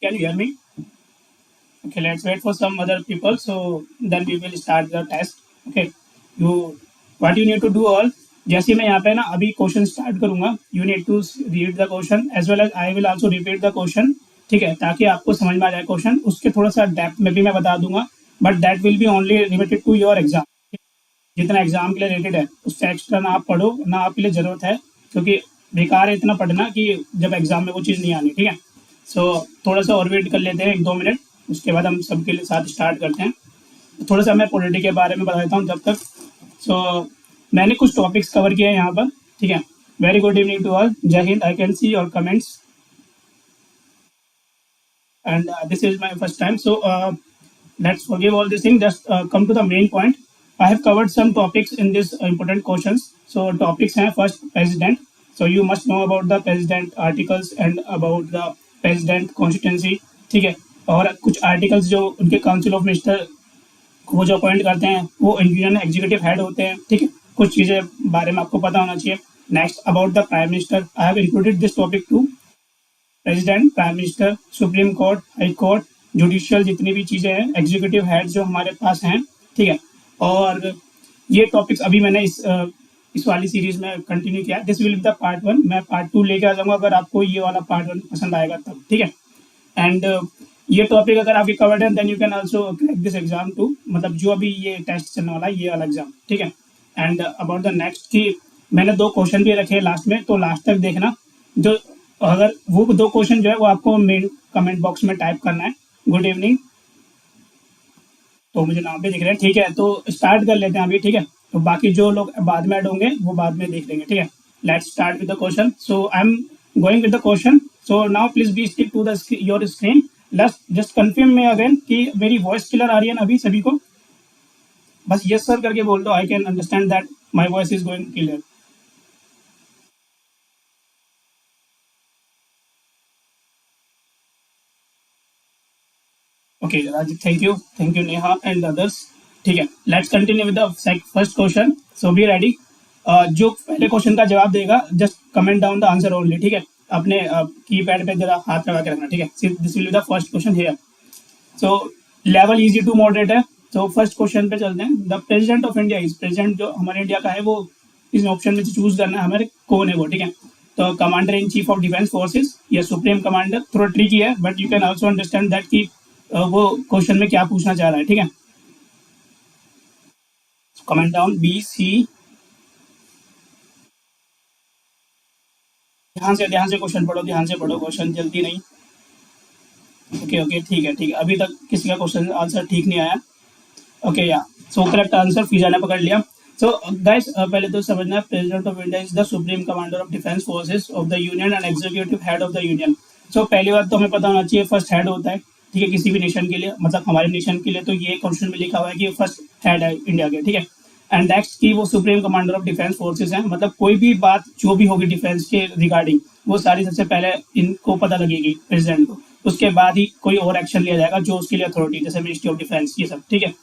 Can you hear me? Okay, let's wait for some other people. So then we will start the test. Okay, you what you need to do all. जैसे मैं यहाँ पे ना अभी question start करूंगा, you need to read the question as well as I will also repeat the question. ठीक है, ताकि आपको समझ में आ जाए क्वेश्चन. उसके थोड़ा सा डेप्थ में भी मैं बता दूंगा, but that will be only limited to your exam. जितना एग्जाम के लिए रिलेटेड है उससे एक्स्ट्रा ना आप पढ़ो, ना आपके लिए जरूरत है, क्योंकि बेकार है इतना पढ़ना कि जब एग्जाम में वो चीज़ नहीं आनी. ठीक है, सो थोड़ा सा और वेट कर लेते हैं 1-2 मिनट, उसके बाद हम सबके लिए साथ स्टार्ट करते हैं. थोड़ा सा मैं पॉलिटी के बारे में बता देता हूँ जब तक. सो मैंने कुछ टॉपिक्स कवर किए हैं यहाँ पर. ठीक है, very good evening to all. जय Hind. I can see your comments and this is my first time. So let's forgive all these things. Just come to the main point. I have covered some topics in this important questions. So topics हैं first president. So you must know about the president articles and about the president constituency. ठीक है, और कुछ articles जो उनके council of minister को जो appoint करते हैं वो यूनियन एग्जीक्यूटिव हेड होते हैं. ठीक है, कुछ चीज़ें बारे में आपको पता होना चाहिए. Next about the prime minister, I have included this topic too. President, prime minister, supreme court, high court, judicial, जितनी भी चीज़ें हैं, एग्जीक्यूटिव हेड जो हमारे पास हैं. ठीक है, और ये टॉपिक्स अभी मैंने इस वाली सीरीज में कंटिन्यू किया. This will be the part 1. मैं पार्ट 2 लेके आ जाऊंगा अगर आपको ये वाला पार्ट 1 पसंद आएगा तब. ठीक है, एंड ये टॉपिक अगर आपके कवर्ड है then you can also crack this exam too. मतलब जो अभी ये टेस्ट चलने वाला है ये वाला एग्जाम. ठीक है, एंड अबाउट द नेक्स्ट की मैंने 2 क्वेश्चन भी रखे लास्ट में, तो लास्ट तक देखना. जो अगर वो 2 क्वेश्चन जो है वो आपको मेन कमेंट बॉक्स में टाइप करना है. Good evening. तो मुझे नाम भी दिख रहे हैं. ठीक है, तो स्टार्ट कर लेते हैं अभी. ठीक है, तो बाकी जो लोग बाद में ऐड होंगे वो बाद में देख लेंगे. ठीक है, let's start with the question. So I am going with the question. So now please be stick to the your screen. Just confirm में अगेन कि मेरी वॉइस क्लियर आ रही है ना अभी सभी को. बस यस सर करके बोल दो. I can understand that my voice is going clear. Okay Rajiv, thank you Neha and others. ठीक है, let's continue with the first question. So be ready. जो पहले क्वेश्चन का जवाब देगा just comment down the answer only. ठीक है, अपने कीपैड पे जरा हाथ लगा के रखना. ठीक है, this will be the first question here. So level easy to moderate है. तो फर्स्ट क्वेश्चन पे चलते हैं. The president of India is, president जो हमारे इंडिया का है वो इस ऑप्शन में चूज करना है हमारे कौन है वो. ठीक है, तो commander in chief of defence forces या सुप्रीम कमांडर. थोड़ा ट्रिकी है but you can also understand that कि वो क्वेश्चन में क्या पूछना चाह रहा है. ठीक है, कमेंट डाउन बी सी. ध्यान से क्वेश्चन पढ़ो, ध्यान से पढ़ो क्वेश्चन, जल्दी नहीं. ओके ठीक है. अभी तक किसी का क्वेश्चन आंसर ठीक नहीं आया. ओके या सो करेक्ट आंसर फिजा ने पकड़ लिया. सो गाइस पहले तो समझना, president of India is the supreme commander of defence forces of the union and executive head of the union. So पहली बात तो हमें पता होना चाहिए फर्स्ट हेड होता है. ठीक है, किसी भी नेशन के लिए, मतलब हमारे नेशन के लिए तो ये कॉन्स्टिट्यूशन में लिखा हुआ है कि फर्स्ट हेड है इंडिया के. ठीक है, एंड नेक्स्ट की वो supreme commander of defence forces हैं. मतलब कोई भी बात जो भी होगी डिफेंस के रिगार्डिंग वो सारी सबसे पहले इनको पता लगेगी प्रेसिडेंट को. उसके बाद ही कोई और एक्शन लिया जाएगा जो उसके लिए अथॉरिटी, जैसे मिनिस्ट्री ऑफ डिफेंस, ये सब. ठीक है,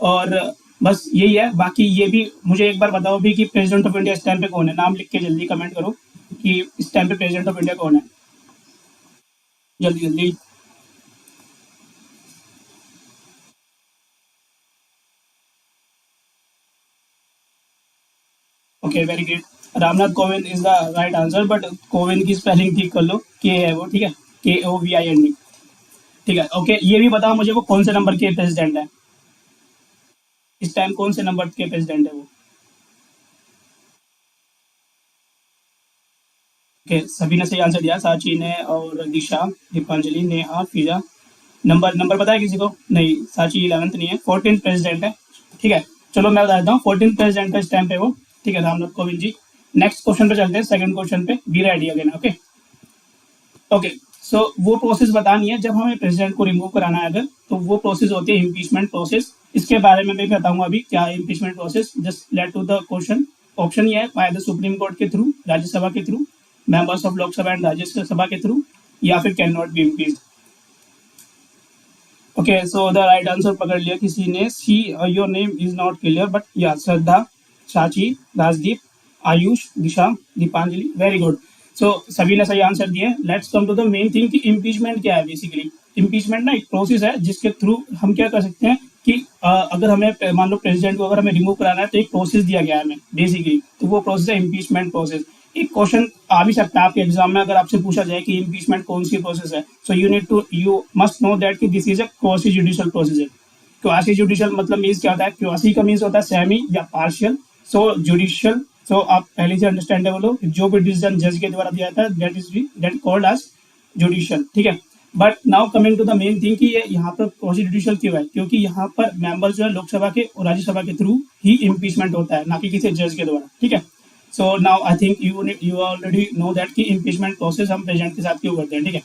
और बस यही है. बाकी ये भी मुझे एक बार बताओ भी कि प्रेसिडेंट ऑफ इंडिया इस टाइम पे कौन है. नाम लिख के जल्दी कमेंट करो कि इस टाइम पे प्रेसिडेंट ऑफ इंडिया कौन है. जल्दी जल्दी. Okay very good. Ramnath Kovind is the right answer, but Kovind की स्पेलिंग ठीक कर लो. के है वो. ठीक है, KOVIND. ठीक है, ओके. ये भी बताओ मुझे वो कौन से नंबर के प्रेसिडेंट है इस टाइम, कौन से नंबर के प्रेसिडेंट है वो. ओके, सभी ने सही आंसर दिया. साची ने और दिशा, दीपांजलि, नेहा, फिजा. नंबर नंबर पता है किसी को? नहीं, साची 11th नहीं है, 14th प्रेसिडेंट है. ठीक है, चलो मैं बता देता हूँ 14th प्रेसिडेंट का इस टाइम पे वो. ठीक है, रामनाथ कोविंद जी. नेक्स्ट क्वेश्चन पे चलते हैं, सेकंड क्वेश्चन पे. Be ready again. Okay okay. So वो प्रोसेस बतानी है जब हमें प्रेसिडेंट को रिमूव कराना है अगर, तो वो प्रोसेस होती है इम्पीचमेंट प्रोसेस. इसके बारे में मैं बताऊंगा अभी क्या है impeachment process. Just let to the question. Option ये है, बाय द सुप्रीम कोर्ट के थ्रू, राज्यसभा के through, members of Lok Sabha and Rajya Sabha के थ्रू, या फिर can not be impeached. Okay, so the right answer पकड़ लिया किसी ने. See your name is not clear but या Shraddha, Sachi, Rajdeep, Ayush, Disha, Deepanjali. Very good. So सभी ने सही आंसर दिए. Let's come to the main thing कि इम्पीचमेंट क्या है बेसिकली. इम्पीचमेंट ना एक प्रोसेस है जिसके थ्रू हम क्या कर सकते हैं कि अगर हमें मान लो प्रेसिडेंट को अगर हमें रिमूव कराना है तो एक प्रोसेस दिया गया है हमें बेसिकली, तो वो प्रोसेस है इम्पीचमेंट प्रोसेस। एक क्वेश्चन आ भी सकता है आपके एग्जाम में, अगर आपसे पूछा जाए कि इम्पीचमेंट कौन सी प्रोसेस है, so you must know that कि this is a quasi judicial process है। क्वासी जुडिशियल मतलब मीन्स क्या होता है, क्वासी का मीन्स होता है सेमी या पार्शियल, सो जुडिशियल, सो आप पहले से अंडरस्टैंडेबल हो, जो भी डिसीजन जज के द्वारा दिया जाता है दैट कॉल्ड एज जुडिशियल, ठीक है। But now coming to the main thing कि ये यहाँ पर क्वासी जुडिशियल क्यों है, क्योंकि यहाँ पर मेंबर जो है लोकसभा के और राज्यसभा के थ्रू ही इम्पीचमेंट होता है, ना कि किसी जज के द्वारा, ठीक है। So now I think you already know that कि इम्पीचमेंट प्रोसेस हम प्रेसिडेंट के साथ क्यों करते हैं, ठीक है।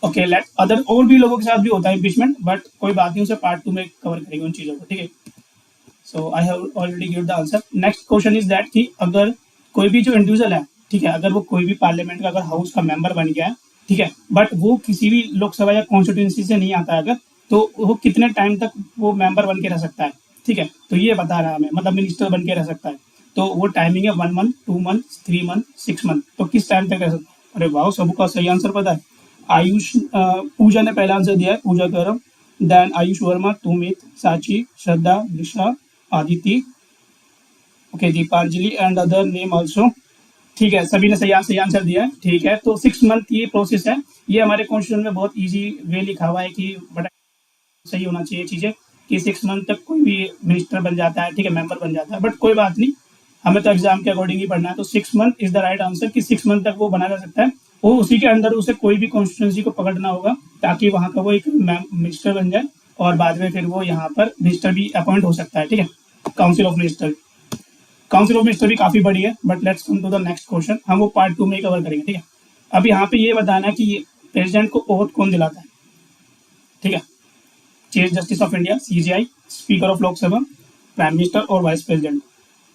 ओके, लेट अदर और भी लोगों के साथ भी होता है इम्पीचमेंट, बट कोई बात नहीं, उसे पार्ट 2 में कवर करेंगे उन चीजों को, ठीक है। So I have already give the answer. Next question is that कि अगर कोई भी जो इंडिविजुअल है, ठीक है, अगर वो कोई भी पार्लियामेंट का अगर हाउस का मेंबर बन गया है, ठीक है, बट वो किसी भी लोकसभा या कॉन्स्टिट्यूंसी से नहीं आता है अगर, तो वो कितने टाइम तक वो मेंबर बन के रह सकता है, ठीक है। तो ये बता रहा है हमें, मतलब मिनिस्टर बन के रह सकता है। तो वो टाइमिंग है 1 मंथ, 2 मंथ, 3 मंथ, 6 मंथ। तो किस टाइम तक रह सकता है? अरे वाह, सबका सही आंसर पता है। आयुष पूजा ने पहला आंसर दिया है, पूजा करम, then Ayush Verma, Tumit, Sachi, Shraddha, Disha, Aditi, okay, Deepanjali and other name also, ठीक है, सभी ने सही आंसर दिया है, ठीक है। तो 6 मंथ ये प्रोसेस है। ये हमारे कॉन्स्टिट्यूशन में बहुत इजी वे लिखा हुआ है कि बट सही होना चाहिए चीजें कि 6 मंथ तक कोई भी मिनिस्टर बन जाता है, ठीक है, मेंबर बन जाता है, बट कोई बात नहीं, हमें तो एग्जाम के अकॉर्डिंग ही पढ़ना है। तो 6 month is the right answer कि 6 मंथ तक वो बना रह सकता है। वो उसी के अंदर उसे कोई भी कॉन्स्टिट्यूंसी को पकड़ना होगा ताकि वहां का वो एक मिनिस्टर बन जाए, और बाद में फिर वो यहाँ पर मिनिस्टर भी अपॉइंट हो सकता है, ठीक है, council of minister. Council of minister भी काफी बड़ी है, but let's come to the next question, हम वो पार्ट 2 में कवर करेंगे, ठीक है। अब यहाँ पे ये बताना है कि प्रेसिडेंट को ओथ कौन दिलाता है, ठीक है। Chief justice of India, CGI, speaker of Lok Sabha, prime minister और वाइस प्रेसिडेंट।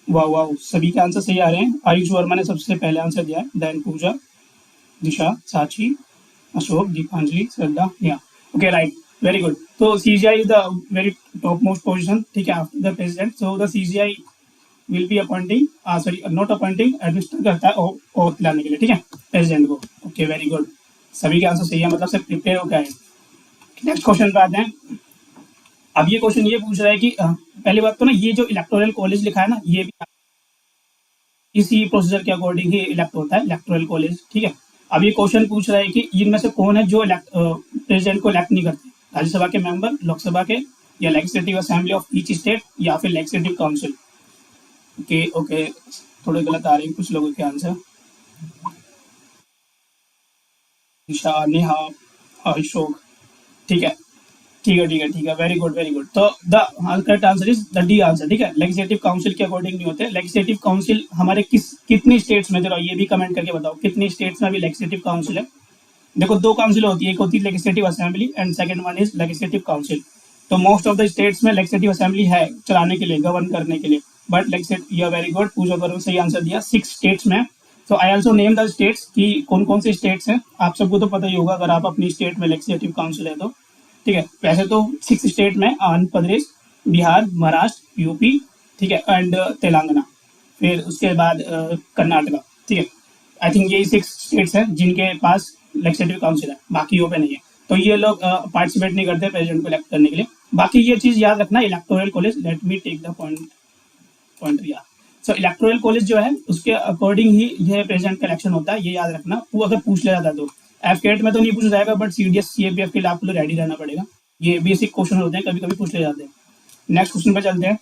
वाह वाह, सभी के आंसर सही आ रहे हैं। आयुष वर्मा ने सबसे पहले आंसर दिया है, then Pooja, Disha, Sachi, Ashok, Deepanjali, Shraddha, Neha. Okay, right, very good. तो CGI is the very top most position, ठीक है, after the president. So the CGI will be appointing, sorry not appointing, administer करता है और दिलाने के लिए, ठीक है, प्रेसिडेंट को। ओके, वेरी गुड, सभी के आंसर सही है, मतलब सब प्रिपेयर होकर आए। नेक्स्ट क्वेश्चन पे आते हैं। अब ये क्वेश्चन ये पूछ रहा है कि पहली बात तो ना, ये जो इलेक्टोरल कॉलेज लिखा है ना, ये भी इसी प्रोसीजर के अकॉर्डिंग ही इलेक्ट होता है, इलेक्टोरल कॉलेज, ठीक है। अब ये क्वेश्चन पूछ रहा है कि इनमें से कौन है जो प्रेसिडेंट को इलेक्ट नहीं करते, राज्यसभा के मेंबर, लोकसभा के, या legislative assembly of each state, या फिर लेजिस्लेटिव काउंसिल। ओके ओके, थोड़े गलत आ रहे हैं कुछ लोगों के आंसर। दिशा, नेहा, अशोक, ठीक है, ठीक है, ठीक है, ठीक है, वेरी गुड, वेरी गुड। तो the correct answer is the D answer, ठीक है। लेजिस्लेटिव काउंसिल के अकॉर्डिंग नहीं होते। लेजिस्लेटिव काउंसिल हमारे कितनी स्टेट्स में, जरा ये भी कमेंट करके बताओ, कितनी स्टेट्स में अभी लेजिस्लेटिव काउंसिल है। देखो, 2 काउंसिल होती है, एक होती है legislative assembly and second one is legislative council. तो मोस्ट ऑफ द स्टेट्स में लेजिस्लेटिव असेंबली है चलाने के लिए, गवर्न करने के लिए, but legislative, you are very good, Pooja करो, सही आंसर दिया, 6 स्टेट्स में। So I also name the states कि कौन कौन से स्टेट्स हैं, आप सबको तो पता ही होगा अगर आप अपनी स्टेट में लेजिस्लेटिव काउंसिल है तो, ठीक है। वैसे तो 6 स्टेट में आंध्र प्रदेश, बिहार, महाराष्ट्र, यूपी, ठीक है, एंड तेलंगाना, फिर उसके बाद कर्नाटका, ठीक है। आई थिंक यही 6 स्टेट्स हैं जिनके पास लेजिस्लेटिव काउंसिल है, बाकी पे नहीं है। तो ये लोग पार्टिसिपेट नहीं करते प्रेसिडेंट को इलेक्ट करने के लिए। बाकी ये चीज याद रखना, electoral college, let me take the point या, सो इलेक्टोरल कॉलेज जो है उसके अकॉर्डिंग ही ये प्रेसिडेंट का इलेक्शन होता है, ये याद रखना। वो अगर पूछ लिया जाता है तो एफकेट में तो नहीं पूछा जाएगा, बट सीडीएस सीएपीएफ के लिए आपको रेडी रहना पड़ेगा। ये बेसिक क्वेश्चन होते हैं, कभी कभी पूछ ले जाते हैं। नेक्स्ट क्वेश्चन पे चलते हैं।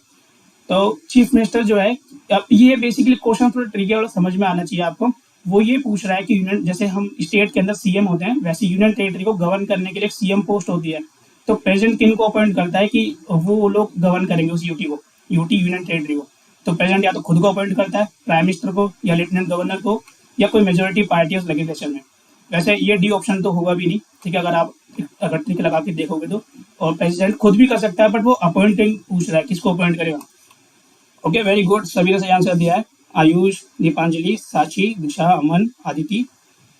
तो चीफ मिनिस्टर जो है, अब ये बेसिकली क्वेश्चन थोड़ा ट्रिकी वाला समझ में आना चाहिए आपको। वो ये पूछ रहा है कि यूनियन, जैसे हम स्टेट के अंदर सीएम होते हैं, वैसे यूनियन टेरिटरी को गवर्न करने के लिए सीएम पोस्ट होती है। तो प्रेसिडेंट किन को अपॉइंट करता है कि वो लोग गवर्न करेंगे उस यूटी को, यूटी यूनियन टेरिटरी को। तो प्रेसिडेंट या तो खुद को अपॉइंट करता है, प्राइम मिनिस्टर को, या लेफ्टिनेंट गवर्नर को, या कोई मेजोरिटी पार्टी उस लेजिस्लेशन में। वैसे ये डी ऑप्शन तो होगा भी नहीं, ठीक है, अगर ट्रिक लगा के देखोगे तो। और प्रेसिडेंट खुद भी कर सकता है, बट वो अपॉइंटिंग पूछ रहा है, किसको अपॉइंट करेगा। ओके, वेरी गुड, सभी ने सही आंसर दिया है। आयुष, दीपांजलि, साची, दिशा, Aman, Aditi,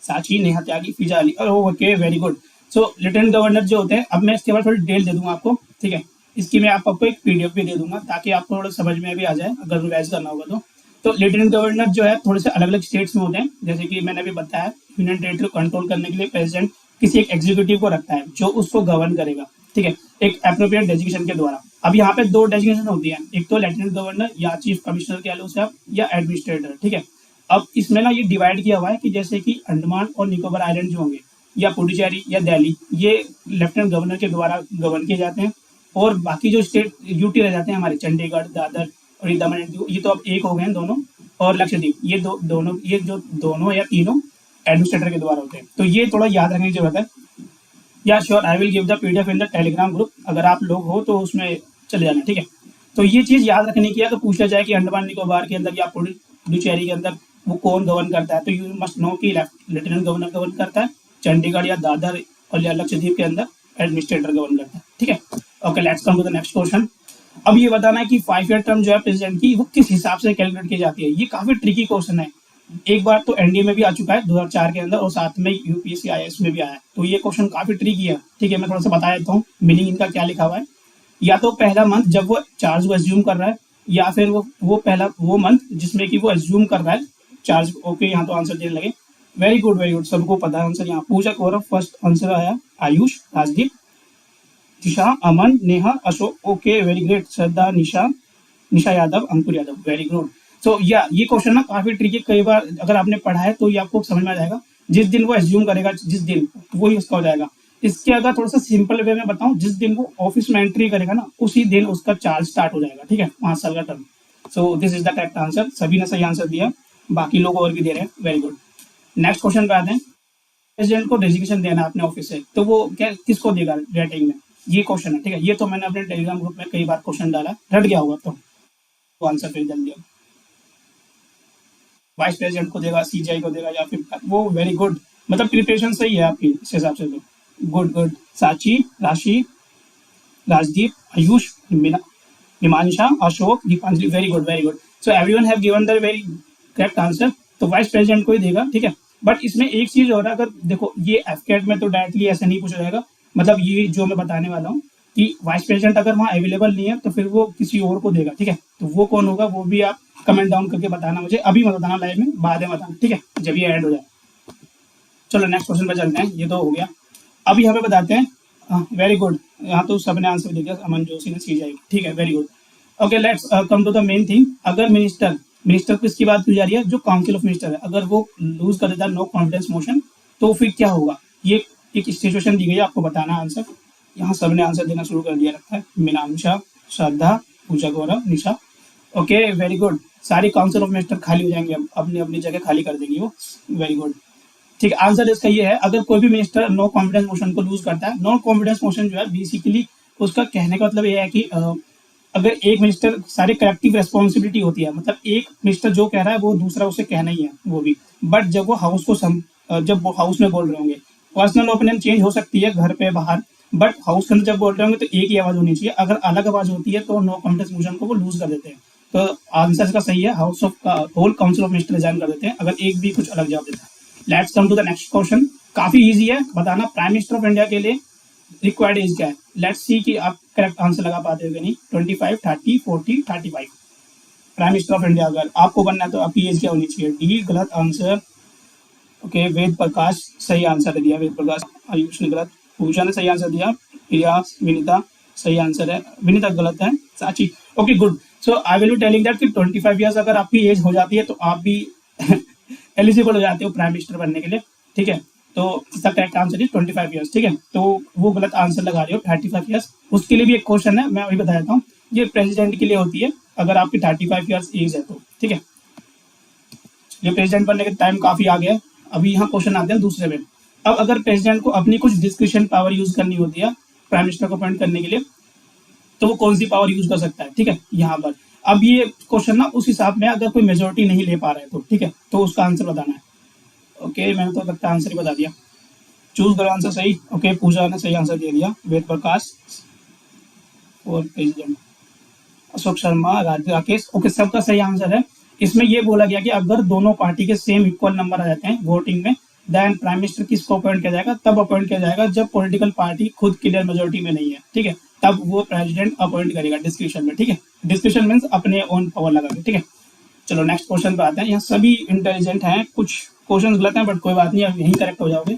Sachi, Neha, Tyagi, Fiza Ali. Okay, very good. So lieutenant governor जो होते हैं, अब मैं इसके बाद थोड़ी डिटेल दे दूंगा आपको, ठीक है। इसकी मैं आपको एक पीडीएफ भी दे दूंगा ताकि आपको थोड़ा समझ में भी आ जाए अगर रिवाइज करना होगा तो लेफ्टिनेंट गवर्नर जो है थोड़े से अलग अलग स्टेट्स में होते हैं। जैसे कि मैंने अभी बताया, यूनियन टेरिटरी को कंट्रोल करने के लिए प्रेसिडेंट किसी एक एग्जीक्यूटिव को रखता है जो उसको गवर्न करेगा, ठीक है, एक एप्रोप्रिएट डेजिग्नेशन के द्वारा। अब यहाँ पे दो डेजिग्नेशन होती है, एक तो लेफ्टिनेंट गवर्नर या चीफ कमिश्नर कह लो उसे आप, या एडमिनिस्ट्रेटर, ठीक है। अब इसमें ना ये डिवाइड किया हुआ है कि जैसे कि अंडमान और निकोबार आइलैंड जो होंगे या पुडुचेरी या दिल्ली, ये लेफ्टिनेंट गवर्नर के द्वारा गवर्न किए जाते हैं, और बाकी जो स्टेट यूटी रह जाते हैं हमारे चंडीगढ़, दादर और ये दमन एंड दीव, ये तो अब एक हो गए हैं दोनों, और लक्षद्वीप, ये दोनों, ये जो दोनों या तीनों एडमिनिस्ट्रेटर के द्वारा होते हैं। तो ये थोड़ा याद रखने की जरूरत है। या sure, I will give the PDF in the Telegram group, अगर आप लोग हो तो उसमें चले जाना, ठीक है। तो ये चीज याद रखने की है, तो पूछा जाए कि अंडमान निकोबार के अंदर या पुडुचेरी के अंदर वो कौन गवर्न करता है, तो यू मस्ट नो कि लेफ्टिनेंट गवर्नर गवर्न करता है, चंडीगढ़ या दादर और या लक्षद्वीप के अंदर एडमिनिस्ट्रेटर गवर्न करता है, ठीक है। Okay, let's come to the next question. अब ये बताना है कि 5 ईयर टर्म जो है प्रेसिडेंट की वो किस हिसाब से कैलकुलेट की जाती है। ये काफी ट्रिकी क्वेश्चन है, एक बार तो एनडीए में भी आ चुका है 2004 के अंदर, और साथ में यूपीएससी आईएएस में भी आया है, तो ये क्वेश्चन काफी ट्रिकी है, ठीक है। मैं थोड़ा सा बता देता हूँ मीनिंग इनका क्या लिखा हुआ है। या तो पहला मंथ जब वो चार्ज को एज्यूम कर रहा है, या फिर वो पहला वो मंथ जिसमें कि वो एज्यूम कर रहा है चार्ज। ओके, यहाँ तो आंसर देने लगे, वेरी गुड वेरी गुड, सबको पता है आंसर। यहाँ पूजा गौरव फर्स्ट आंसर आया, Ayush, Rajdeep, Disha, Aman, Neha, Ashok, okay very great, Shraddha, Nisha Yadav, Ankur Yadav, very good. So या ये क्वेश्चन ना काफी ट्रिकी, कई बार अगर आपने पढ़ा है तो ये आपको समझ में आ जाएगा। जिस दिन वो एज्यूम करेगा, जिस दिन वही उसका हो जाएगा। इसके अगर थोड़ा सा सिंपल वे में बताऊं, जिस दिन वो ऑफिस में एंट्री करेगा ना, उसी दिन उसका चार्ज स्टार्ट हो जाएगा, ठीक है, 5 साल का term. So this is the correct answer, सभी ने सही आंसर दिया, बाकी लोग और भी दे रहे हैं, वेरी गुड। नेक्स्ट क्वेश्चन पे आते हैं। प्रेसिडेंट को डेजिग्नेशन देना है अपने ऑफिस से, तो वो क्या किसको देगा रेटिंग में, ये क्वेश्चन है, ठीक है। ये तो मैंने अपने टेलीग्राम ग्रुप में कई बार क्वेश्चन डाला, रट गया होगा तो आंसर फिर जल्दी। वाइस प्रेसिडेंट को देगा, सीजीआई को देगा, या फिर वो, वेरी गुड, मतलब प्रिपरेशन सही है आपकी इस हिसाब से, तो good good. Sachi, Rashi, Rajdeep, Ayush, Himansha, Ashok, Deepanjali, very good very good. So everyone have given the very correct answer, तो वाइस प्रेसिडेंट को ही देगा, ठीक है। बट इसमें एक चीज हो रहा है, अगर देखो ये एफकेट में तो डायरेक्टली ऐसा नहीं पूछा जाएगा, मतलब ये जो मैं बताने वाला हूँ कि वाइस प्रेसिडेंट अगर वहाँ अवेलेबल नहीं है तो फिर वो किसी और को देगा, ठीक है। तो वो कौन होगा वो भी आप कमेंट डाउन करके बताना मुझे, अभी मत बताना लाइव में, बाद में बताना, ठीक है, जब ये ऐड हो जाए। चलो नेक्स्ट क्वेश्चन पे चलते हैं, ये तो हो गया। अब यहाँ पे बताते हैं, वेरी गुड, यहाँ तो सबने आंसर दे दिया, अमन जोशी ने सीजीआई, ठीक है, very good. Okay, let's come to the main thing. अगर मिनिस्टर किसकी बात की जा रही है, जो काउंसिल ऑफ मिनिस्टर है, अगर वो लूज कर देता है नो कॉन्फिडेंस मोशन, तो फिर क्या होगा, ये एक सिचुएशन दी गई है, आपको बताना आंसर। यहाँ सबने आंसर देना शुरू कर दिया लगता है, मीनांशा, श्रद्धा, पूजा गौरव, निशा, ओके वेरी गुड। सारी काउंसिल ऑफ मिनिस्टर खाली हो जाएंगे, अब अपनी अपनी जगह खाली कर देंगी वो, वेरी गुड, ठीक है। आंसर इसका ये है, अगर कोई भी मिनिस्टर नो कॉन्फिडेंस मोशन को लूज करता है, नो कॉन्फिडेंस मोशन जो है बेसिकली उसका कहने का मतलब ये है कि अगर एक मिनिस्टर, सारी कलेक्टिव रेस्पॉन्सिबिलिटी होती है, मतलब एक मिनिस्टर जो कह रहा है वो दूसरा उसे कहना ही है वो भी, बट जब वो हाउस को जब वो हाउस में बोल रहे होंगे, पर्सनल ओपिनियन चेंज हो सकती है घर पे बाहर, बट हाउस के अंदर जब बोल रहे होंगे तो एक ही आवाज होनी चाहिए। अगर अलग आवाज होती है तो नो कॉन्फिडेंस मोशन को वो लूज कर देते हैं। तो आंसर इसका सही है, house of whole council of minister resign कर देते हैं अगर एक भी कुछ अलग जवाब देता है। Let's come to the next question, काफी इजी है, बताना प्राइम मिनिस्टर ऑफ इंडिया के लिए रिक्वायर्ड एज क्या है। लेट्स सी कि आप करेक्ट आंसर लगा पाते हो कि नहीं। 25, 30, 40, 35। प्राइम मिनिस्टर ऑफ इंडिया अगर आपको बनना है तो आपकी एज क्या होनी चाहिए। डी गलत आंसर, ओके। वेद प्रकाश सही आंसर दिया, वेद प्रकाश। आयुष ने गलत, पूजा ने सही आंसर दिया, प्रियास, विनीता सही आंसर है, विनीता गलत है, साची, okay good. So I will be telling that कि 25 ईयर्स अगर आपकी एज हो जाती है तो आप भी एलिजिबल हो जाते हो प्राइम मिनिस्टर बनने के लिए, ठीक है। तो इसका करेक्ट आंसर इज 25 ईयर्स, ठीक है। तो वो गलत आंसर लगा रहे हो 35 ईयर्स। उसके लिए भी एक क्वेश्चन है, मैं वही बता देता हूँ, ये प्रेसिडेंट के लिए होती है अगर आपकी 35 ईयर्स एज है तो, ठीक है। ये प्रेसिडेंट बनने के टाइम काफी आ गया है। अभी यहाँ क्वेश्चन आते हैं दूसरे में। अब अगर प्रेसिडेंट को अपनी कुछ डिस्क्रिप्शन पावर यूज करनी होती है प्राइम मिनिस्टर को अपॉइंट करने के लिए, तो वो कौन सी पावर यूज कर सकता है, ठीक है, यहाँ पर। अब ये क्वेश्चन ना उस हिसाब में अगर कोई मेजोरिटी नहीं ले पा रहा है तो, ठीक है, तो उसका आंसर बताना है। ओके, मैंने तो लगता है आंसर ही बता दिया। चूज करो आंसर सही, ओके। पूजा ने सही आंसर दे दिया, वेद प्रकाश और प्रेसिडेंट, अशोक शर्मा, राकेश, ओके, सबका सही आंसर है। इसमें ये बोला गया कि अगर दोनों पार्टी के सेम इक्वल नंबर आ जाते हैं वोटिंग में, देन प्राइम मिनिस्टर किसको अपॉइंट किया जाएगा, तब अपॉइंट किया जाएगा जब पॉलिटिकल पार्टी खुद क्लियर मेजोरिटी में नहीं है, ठीक है, तब वो प्रेसिडेंट अपॉइंट करेगा डिस्क्रिप्शन में, ठीक है। डिस्क्रिप्शन मींस अपने ओन पावर लगा के, ठीक है। चलो नेक्स्ट क्वेश्चन पे आते हैं। यहाँ सभी इंटेलिजेंट हैं, कुछ क्वेश्चन गलत हैं बट कोई बात नहीं, अब यहीं करेक्ट हो जाओगे।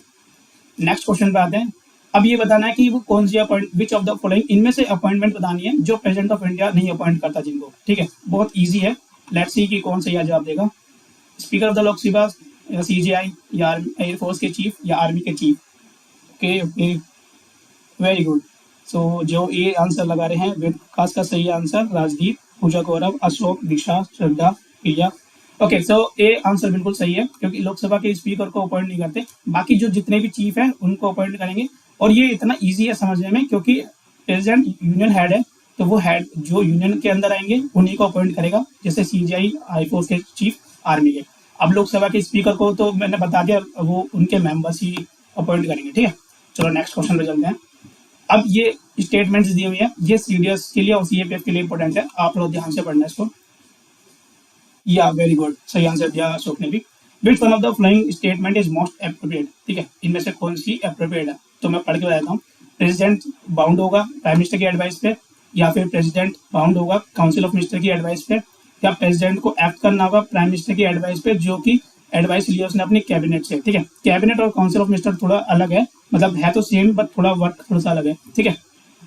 नेक्स्ट क्वेश्चन पे आते हैं। अब ये बताना है कि वो कौन सी appoint which of the following इनमें से अपॉइंटमेंट बतानी है जो प्रेसिडेंट ऑफ इंडिया नहीं अपॉइंट करता जिनको, ठीक है, बहुत इजी है। लेट्स सी कि कौन सही जवाब देगा। स्पीकर ऑफ द लोकसभा या सीजीआई या एयरफोर्स के चीफ या आर्मी के chief. Okay okay, very good. So जो ये आंसर लगा रहे हैं वेद प्रकाश का सही आंसर, राजदीप, पूजा गौरव, अशोक, दिशा, श्रद्धा, प्रिया। ओके, सो ये आंसर बिल्कुल सही है क्योंकि लोकसभा के स्पीकर को अपॉइंट नहीं करते, बाकी जो जितने भी चीफ हैं उनको अपॉइंट करेंगे। और ये इतना इजी है समझने में क्योंकि प्रेसिडेंट यूनियन हेड है, तो वो हेड जो यूनियन के अंदर आएंगे उन्हीं को अपॉइंट करेगा, जैसे सीजीआई एयरफोर्स के चीफ, आर्मी के। अब लोकसभा के स्पीकर को तो मैंने बता दिया, वो उनके मेंबर्स ही अपॉइंट करेंगे, ठीक है। चलो नेक्स्ट क्वेश्चन पे चलते हैं। अब ये स्टेटमेंट्स दी हुई है, ये सीडीएस के लिए और सीएपीएफ के लिए इंपॉर्टेंट है, आप लोग ध्यान से पढ़ना इसको। या वेरी गुड, सही आंसर दिया अशोक ने भी। Which one of the following statement is most appropriate, ठीक है, इनमें से कौन सी एप्रोप्रिएट है, तो मैं पढ़ के बताता हूँ। प्रेसिडेंट बाउंड होगा प्राइम मिनिस्टर की एडवाइस पे, या फिर प्रेसिडेंट बाउंड होगा काउंसिल ऑफ मिनिस्टर की एडवाइस पे, या प्रेसिडेंट को एक्ट करना होगा प्राइम मिनिस्टर की एडवाइस पे जो कि एडवाइस लिया उसने अपनी कैबिनेट से, ठीक है। कैबिनेट और काउंसिल ऑफ मिनिस्टर थोड़ा अलग है, मतलब है तो सेम बट थोड़ा वर्क थोड़ा सा अलग है, ठीक है।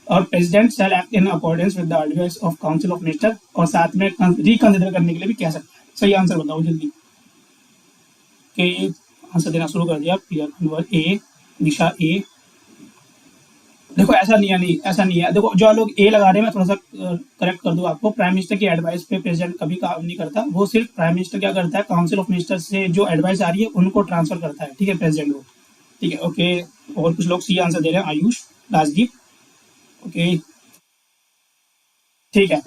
और president shell act in accordance with the advice of council of minister, और साथ में रिकंसिडर करने के लिए भी कह सकते हैं। सही आंसर बताओ जल्दी। के आंसर देना शुरू कर दिया। क्लियर नंबर ए, दिशा ए। देखो ऐसा नहीं है, नहीं ऐसा नहीं है, देखो जो लोग ए लगा रहे हैं मैं थोड़ा सा करेक्ट कर दूं आपको। प्राइम मिनिस्टर की एडवाइस पे प्रेसिडेंट कभी काम नहीं करता, वो सिर्फ प्राइम मिनिस्टर क्या करता है, काउंसिल ऑफ मिनिस्टर से जो एडवाइस आ रही है उनको ट्रांसफर करता है, ठीक है, प्रेसिडेंट को, ठीक है। ओके, और कुछ लोग सी आंसर दे रहे हैं, आयुष, राजदीप। ओके ठीक है,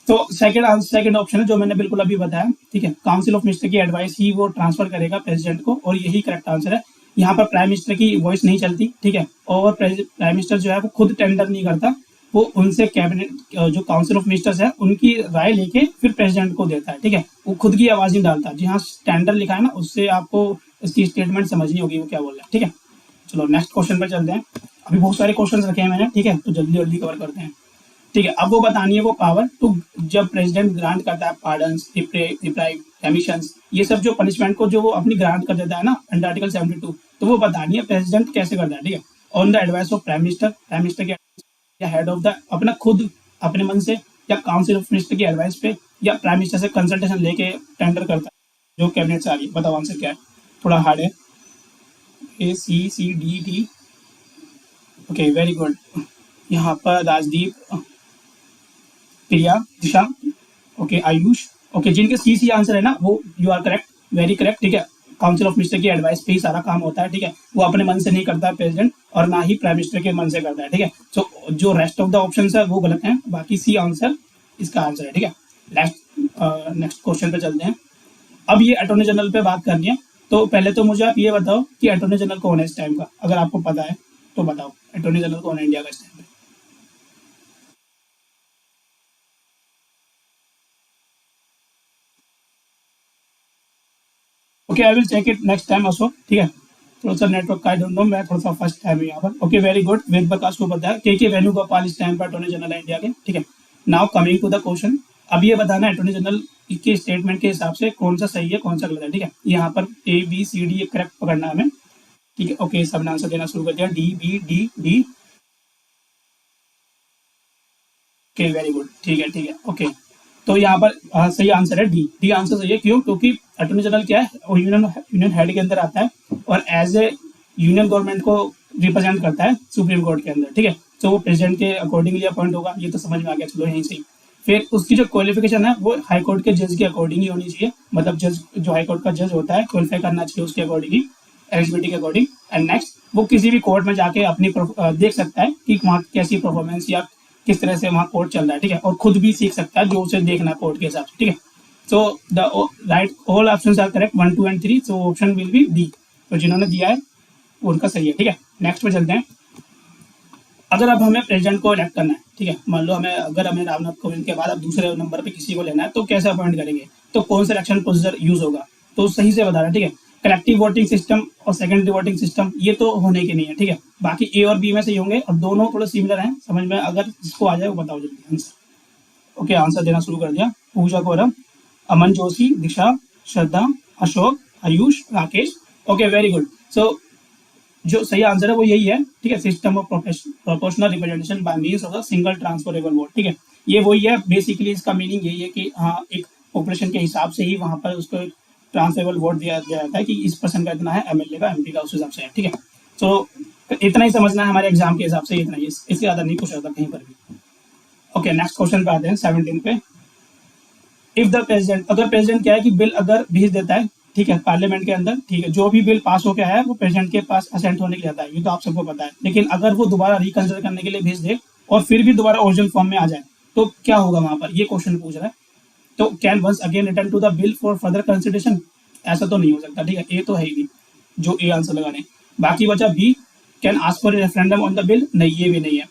तो सेकंड ऑप्शन है जो मैंने बिल्कुल अभी बताया, ठीक है। काउंसिल ऑफ मिनिस्टर की एडवाइस ही वो ट्रांसफर करेगा प्रेसिडेंट को, और यही करेक्ट आंसर है। यहाँ पर प्राइम मिनिस्टर की वॉइस नहीं चलती, ठीक है, और प्राइम मिनिस्टर जो है वो खुद टेंडर नहीं करता, वो उनसे कैबिनेट जो काउंसिल ऑफ मिनिस्टर्स है उनकी राय लेके फिर प्रेसिडेंट को देता है, ठीक है, वो खुद की आवाज नहीं डालता। जहाँ टेंडर लिखा है ना उससे आपको इसकी स्टेटमेंट समझनी होगी वो क्या बोल रहा है, ठीक है। चलो नेक्स्ट क्वेश्चन पर चलते हैं। अभी बहुत सारे क्वेश्चन रखे हैं मैंने, ठीक है, तो जल्दी जल्दी कवर करते हैं, ठीक है। अब वो बतानी है वो पावर टू, जब प्रेसिडेंट ग्रांट करता है पार्डन्स, एमिशंस, ये सब जो पनिशमेंट को जो वो अपनी ग्रांट कर देता है ना अंडर आर्टिकल 72, तो वो बतानी है प्रेसिडेंट कैसे करता है, ठीक है। On the advice of prime minister के या हेड ऑफ द, अपना खुद अपने मन से, या काउंसिल ऑफ मिनिस्टर की एडवाइस पे, या प्राइम मिनिस्टर से कंसल्टेशन लेके टेंडर करता है जो कैबिनेट से आ रही है। बताओ आंसर क्या है, थोड़ा हार्ड है। ACCDD। ओके वेरी गुड, यहाँ पर राजदीप, प्रिया, दिशा, ओके आयुष, ओके जिनके सी आंसर है ना वो you are correct, very correct, ठीक है। काउंसिल ऑफ मिनिस्टर की एडवाइस पे ही सारा काम होता है, ठीक है, वो अपने मन से नहीं करता है प्रेसिडेंट, और ना ही प्राइम मिनिस्टर के मन से करता है, ठीक है। सो जो रेस्ट ऑफ द ऑप्शन है वो गलत है, बाकी सी आंसर इसका आंसर है, ठीक है। नेक्स्ट क्वेश्चन पे चलते हैं। अब ये अटॉर्नी जनरल पे बात करनी है, तो पहले तो मुझे आप ये बताओ कि अटॉर्नी जनरल कौन है इस टाइम का, अगर आपको पता है तो बताओ अटॉर्नी जनरल कौन है इंडिया का इस टाइम पे। Okay I will check it next time also, ठीक है। थोड़ा सा नेटवर्क का आई डोंट नो, मैं थोड़ा सा फर्स्ट टाइम है यहाँ पर। Okay very good, Ved Prakash को पता है के वेणुगोपाल इस टाइम पर अटॉर्नी जनरल है इंडिया के, ठीक है। Now coming to the question, अब ये बताना है अटॉर्नी जनरल के स्टेटमेंट के हिसाब से कौन सा सही है कौन सा गलत है, ठीक है। यहाँ पर ABCD करेक्ट पकड़ना है हमें, ठीक है। ओके सबने आंसर देना शुरू कर दिया, D, B, D, D। Okay very good, ठीक है ठीक है, ओके। तो यहाँ पर सही आंसर है डी आंसर सही है। क्यों? क्योंकि अटॉर्नी जनरल क्या है, वो यूनियन हेड के अंदर आता है और एज ए यूनियन गवर्नमेंट को रिप्रेजेंट करता है सुप्रीम कोर्ट के अंदर, ठीक है। तो वो प्रेसिडेंट के अकॉर्डिंगली अपॉइंट होगा, ये तो समझ में आ गया, चलो यहीं से। फिर उसकी जो क्वालिफिकेशन है वो हाई कोर्ट के जज के अकॉर्डिंग ही होनी चाहिए, मतलब जज जो हाई कोर्ट का जज होता है क्वालिफाई करना चाहिए उसके अकॉर्डिंग ही, एलिजिबिलिटी के अकॉर्डिंग। एंड नेक्स्ट वो किसी भी कोर्ट में जाके अपनी देख सकता है कि वहाँ कैसी परफॉर्मेंस या किस तरह से वहाँ कोर्ट चल रहा है, ठीक है, और खुद भी सीख सकता है जो उसे देखना है कोर्ट के हिसाब से, ठीक है। So the right all options are correct 1, 2 and 3, so option will be D. तो जिन्होंने दिया है उनका सही है, ठीक है। नेक्स्ट पे चलते हैं। अगर अब हमें प्रेसिडेंट को इलेक्ट करना है, ठीक है, मान लो अगर हमें रामनाथ कोविंद के बाद अब दूसरे नंबर पे किसी को लेना है तो कैसे अपॉइंट करेंगे, तो कौन सा इलेक्शन प्रोसीजर यूज होगा, तो सही से बता रहे हैं, ठीक है। कलेक्टिव वोटिंग सिस्टम और सेकेंडरी वोटिंग सिस्टम ये तो होने के नहीं है, ठीक है। बाकी ए और बी में से ही होंगे और दोनों थोड़े सिमिलर हैं समझ में, अगर जिसको आ जाए वो बताओ जल्दी आंसर। ओके आंसर देना शुरू कर दिया, Pooja Gaurav, Aman Joshi, Disha, Shraddha, Ashok, Ayush, Rakesh. Okay very good. So जो सही आंसर है वो यही है, ठीक है। System of proportional representation by means of the single transferable vote, ठीक है। ये वही है बेसिकली, इसका मीनिंग यही है कि हाँ, एक पॉपुलेशन के हिसाब से ही वहां पर उसको एक ट्रांसफरेबल वोट दिया जाता है कि इस पर्सन का इतना है, एमएलए का, एमपी का, उस हिसाब से है, ठीक है। तो इतना ही समझना है हमारे एग्जाम के हिसाब से, इतना ही, इससे ज्यादा नहीं पूछा जाता कहीं पर भी। ओके, नेक्स्ट क्वेश्चन पे आते हैं 17 पे। इफ द प्रेसिडेंट, अगर प्रेसिडेंट क्या है कि बिल अगर भेज देता है, ठीक है, पार्लियामेंट के अंदर, ठीक है, जो भी बिल पास हो गया है वो प्रेसिडेंट के पास असेंट होने के लिए आता है, ये तो आप सबको पता है। लेकिन अगर वो दोबारा रिकंसिडर करने के लिए भेज दे और फिर भी दोबारा ओरिजिनल फॉर्म में आ जाए, तो क्या होगा वहां पर, ये क्वेश्चन पूछ रहा है। तो can once again return to the bill for further consideration, ऐसा तो नहीं हो सकता, ठीक है, ए तो है ही नहीं, जो ए आंसर लगा रहे हैं। बाकी बचा B, can ask for referendum on the bill, नहीं, ये भी नहीं है।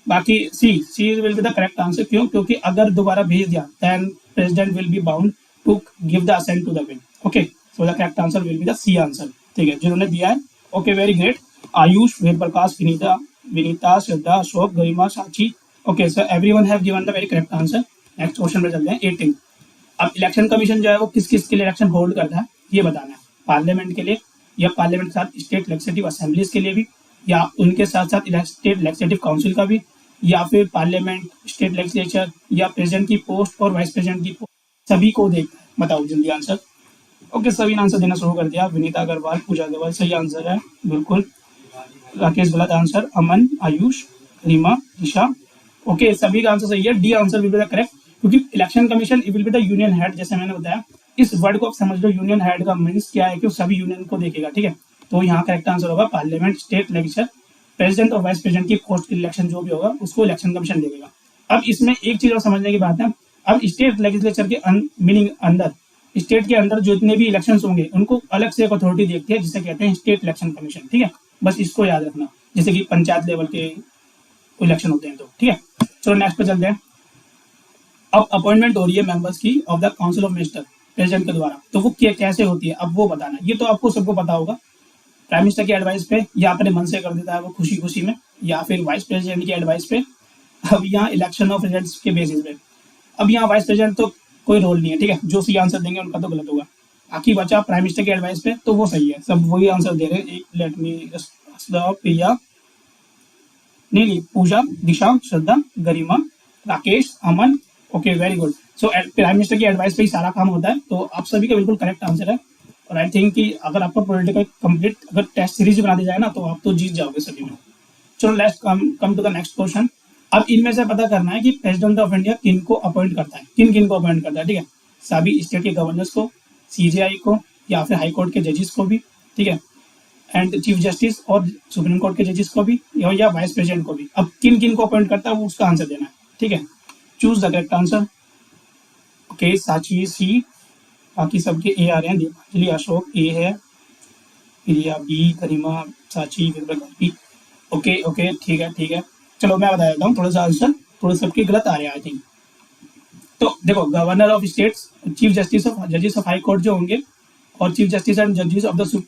बाकी C will be the correct answer, क्यों, क्योंकि अगर दोबारा भेज दिया then president will be bound to give the assent to the bill. Okay, so the correct answer will be the C answer, ठीक है, जिन्होंने दिया है। Okay, very great. Ayush, Ved Prakash, Vinita, Vinita, Shraddha, Ashok, Garima, Sachi. Okay, so everyone have given the very correct answer. Next question पे चलते हैं 18। अब election commission जो है वो किस किस के लिए इलेक्शन होल्ड करता है, ये बताना है। पार्लियामेंट के लिए, या पार्लियामेंट के साथ स्टेट लेजिस्लेटिव असेंबलीज के लिए भी, या उनके साथ साथ स्टेट लेजिस्लेटिव काउंसिल का भी, या फिर पार्लियामेंट, स्टेट लेजिस्लेचर, या प्रेसिडेंट की पोस्ट और वाइस प्रेसिडेंट की पोस्ट, सभी को देखता है। बताओ जल्दी आंसर। ओके, सभी ने आंसर देना शुरू कर दिया। विनीता अग्रवाल, पूजा अग्रवाल, सही आंसर है, बिल्कुल। राकेश गलत आंसर, अमन, आयुष, रीमा, ईशा। ओके, सभी का आंसर सही है, D answer will be the correct, क्योंकि election commission will be the union head, जैसे मैंने बताया। इस वर्ड को आप समझ लो, यूनियन हेड का मीन्स क्या है कि वो सभी यूनियन को देखेगा, ठीक है। तो यहाँ करेक्ट आंसर होगा पार्लियामेंट, स्टेट लेजिस्लेचर, प्रेसिडेंट और वाइस प्रेसिडेंट की पोस्ट की इलेक्शन जो भी होगा उसको इलेक्शन कमीशन देगा। अब इसमें एक चीज और समझने की बात है। अब स्टेट लेजिस्लेचर के मीनिंग अंदर, स्टेट के अंदर जितने भी इलेक्शन होंगे उनको अलग से एक अथॉरिटी देखती है, जिसे कहते हैं स्टेट इलेक्शन कमीशन, ठीक है। बस इसको याद रखना, जैसे कि पंचायत लेवल के इलेक्शन होते हैं, तो ठीक है। चलो नेक्स्ट पे चलते हैं। अब अपॉइंटमेंट हो रही है मेंबर्स की of the council of minister president के द्वारा, तो वो कैसे होती है, अब वो बताना। ये तो आपको सबको पता होगा, प्राइम मिनिस्टर की एडवाइस पे, या अपने मन से कर देता है वो खुशी खुशी में, या फिर वाइस प्रेसिडेंट की एडवाइस पे। अब यहाँ इलेक्शन ऑफ प्रेसिडेंट के बेसिस पे, अब यहाँ वाइस प्रेसिडेंट तो कोई रोल नहीं है, ठीक है, जो सी आंसर देंगे उनका तो गलत होगा। बाकी बचा प्राइम मिनिस्टर की एडवाइस पे, तो वो सही है, सब वही आंसर दे रहे हैं। लेट मी प्रिया, नहीं, Pooja, Disha, Shraddha, Garima, Rakesh, Aman. Okay, very good. So prime minister की एडवाइस पे ही सारा काम होता है, तो आप सभी का बिल्कुल करेक्ट आंसर है। और आई थिंक कि अगर आपको पॉलिटिकल कंप्लीट अगर टेस्ट सीरीज बना दी जाए ना, तो आप तो जीत जाओगे सभी में। चलो let's come to the next question. अब इनमें से पता करना है कि प्रेसिडेंट ऑफ इंडिया किन को अपॉइंट करता है, किन किन को अपॉइंट करता है, ठीक है। सभी स्टेट के गवर्नर्स को, सीजेआई को, या फिर हाई कोर्ट के जजेस को भी, ठीक है, एंड चीफ जस्टिस और सुप्रीम कोर्ट के जजेस को भी, या वाइस प्रेसिडेंट को भी। अब किन किन को अपॉइंट करता है वो उसका आंसर देना है, ठीक है। Choose the correct answer. Okay, साची सी, बाकी सबके ए आ रहे हैं। दीपांजलि, अशोक ए है, प्रिया बी, गरिमा, साची, बी। ओके ओके, ठीक है ठीक है। चलो मैं बता देता हूँ, थोड़ा सा आंसर थोड़ा सबके गलत आ रहे हैं आई थिंक। तो देखो, governor of states, chief justice of जजेस ऑफ हाई कोर्ट जो होंगे, और चीफ जस्टिस एंड जजेस ऑफ द,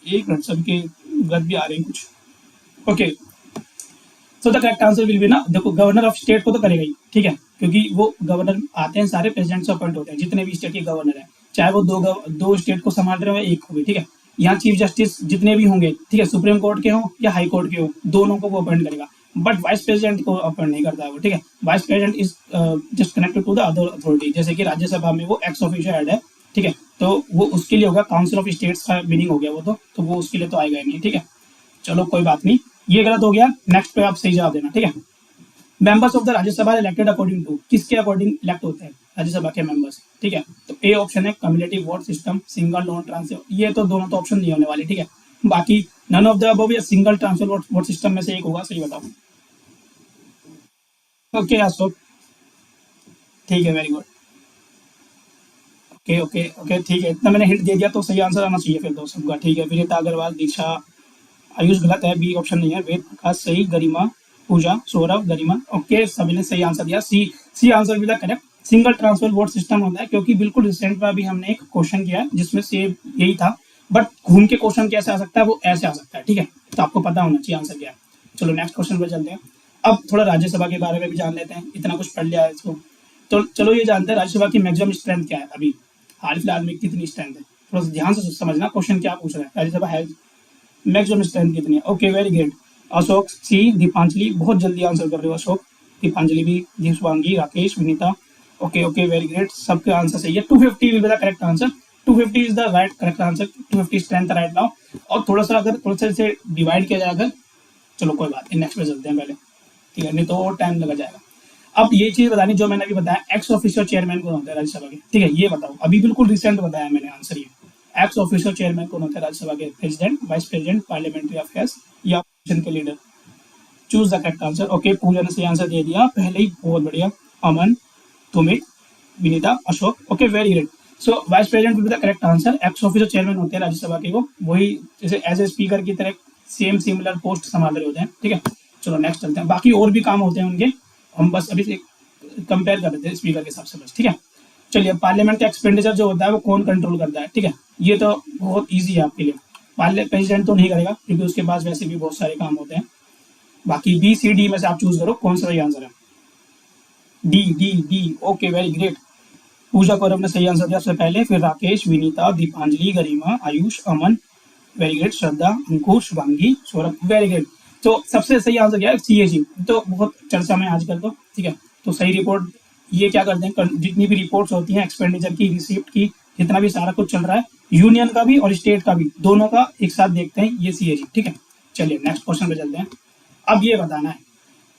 एक मिनट, सबके गलत भी आ रहे हैं कुछ। Okay, so the correct answer will B ना, देखो गवर्नर ऑफ स्टेट को तो करेगा ही, ठीक है, क्योंकि वो गवर्नर आते हैं सारे प्रेसिडेंट से अपॉइंट होते हैं, जितने भी स्टेट के गवर्नर हैं, चाहे वो दो स्टेट को संभाल रहे हो, एक हो भी, ठीक है। यहाँ चीफ जस्टिस जितने भी होंगे, ठीक है, सुप्रीम कोर्ट के हो या हाई कोर्ट के हो, दोनों को वो अपॉइंट करेगा, बट वाइस प्रेसिडेंट को अपॉइंट नहीं करता है वो, ठीक है। Vice president is just connected to the other authority, जैसे कि राज्यसभा में वो एक्स ऑफिशियो हेड है, ठीक है, तो वो उसके लिए होगा, काउंसिल ऑफ स्टेट्स का मीनिंग हो गया वो, तो वो उसके लिए तो आएगा ही नहीं, ठीक है। चलो कोई बात नहीं, ये गलत हो गया। नेक्स्ट पे आप सही जवाब देना, ठीक है। Members of the Rajya Sabha elected according to, किसके अकॉर्डिंग इलेक्ट होते हैं राज्यसभा के मेंबर्स, ठीक है। तो ए ऑप्शन है cumulative vote system, single non transfer, ये तो दोनों तो ऑप्शन नहीं होने वाले, ठीक है। बाकी नन ऑफ द अबव या सिंगल ट्रांसफर वोट सिस्टम में से एक होगा, सही बताओ। ओके अशोक, ठीक है, very good. Okay okay okay, ठीक है, इतना मैंने हिंट दे दिया तो सही आंसर आना चाहिए फिर दो सबका, ठीक है। विनीता अग्रवाल, दीक्षा, आयुष गलत है, बी ऑप्शन नहीं है, वेद प्रकाश सही, गरिमा, पूजा, सौरभ, गरिमा। ओके, सभी ने सही आंसर दिया, सी आंसर भी correct. Single transfer vote system होता है, क्योंकि बिल्कुल रिसेंट में अभी हमने एक क्वेश्चन किया है जिसमें से यही था, बट घूम के क्वेश्चन कैसे आ सकता है, वो ऐसे आ सकता है, ठीक है। तो आपको पता होना चाहिए आंसर क्या है। चलो नेक्स्ट क्वेश्चन पे चलते हैं। अब थोड़ा राज्यसभा के बारे में भी जान लेते हैं, इतना कुछ पढ़ लिया है इसको, तो चलो ये जानते हैं राज्यसभा की मैक्सिमम स्ट्रेंथ क्या है, अभी हाल फिलहाल में कितनी स्ट्रेंथ है। थोड़ा ध्यान से समझना क्वेश्चन क्या पूछ रहा है। राज्यसभा है मैक्सिमम स्ट्रेंथ कितनी है? Okay very good. Ashok C, Deepanjali, बहुत जल्दी आंसर कर रहे हो अशोक, दीपांजलि भी, Deepangi, Rakesh, Vinita, okay okay very great, सबके आंसर सही है। 250 will be the correct answer, 250 is the right correct answer, 250 strength right now. और थोड़ा सा अगर थोड़ा सा इसे डिवाइड किया जाएगा, चलो कोई बात नहीं, नेक्स्ट पे चलते हैं पहले, ठीक है, नहीं तो और टाइम लगा जाएगा। अब ये चीज बतानी जो मैंने अभी बताया, एक्स ऑफिशियल चेयरमैन कौन होता है राज्यसभा के, ठीक है, ये बताओ, अभी बिल्कुल रिसेंट बताया मैंने आंसर ये। एक्स ऑफिशियल चेयरमैन कौन होता है राज्यसभा के? President, vice president, parliamentary affairs या ऑपोजिशन के leader? Choose the correct answer. Okay, Pooja ने सही आंसर दे दिया पहले ही, बहुत बढ़िया। Aman, Tumit, Vinita, Ashok, okay very good. So vice president will be the correct answer. Ex official chairman होते हैं राज्यसभा के, वो वही जैसे एज ए स्पीकर की तरह सेम सिमिलर पोस्ट संभाल रहे होते हैं, ठीक है। चलो नेक्स्ट चलते हैं, बाकी और भी काम होते हैं उनके, हम बस अभी से कंपेयर कर देते हैं स्पीकर के हिसाब से बस, ठीक है। चलिए, पार्लियामेंट का एक्सपेंडिचर जो होता है वो कौन कंट्रोल करता है, ठीक है, ये तो बहुत ईजी है आपके लिए। प्रेसिडेंट तो नहीं करेगा क्योंकि उसके पास वैसे भी बहुत सारे काम होते हैं। बाकी बी सी डी में से आप चूज करो कौन सा सही आंसर है। D D D, okay very great. Pooja Kaurav ने सही आंसर दिया सबसे पहले, फिर Rakesh, Vinita, Deepanjali, Garima, Ayush, Aman, very good, Shraddha, Ankur, Shubhangi, Saurabh, very good. तो सबसे सही आंसर क्या है? सीएजी, तो बहुत चर्चा में आजकल तो, ठीक है। तो सही रिपोर्ट ये क्या करते हैं, जितनी भी रिपोर्ट्स होती हैं एक्सपेंडिचर की, रिसिप्ट की, जितना भी सारा कुछ चल रहा है, यूनियन का भी और स्टेट का भी, दोनों का एक साथ देखते हैं, ये सीएजी, ठीक है। चलिए नेक्स्ट क्वेश्चन पे चलते हैं। अब ये बताना है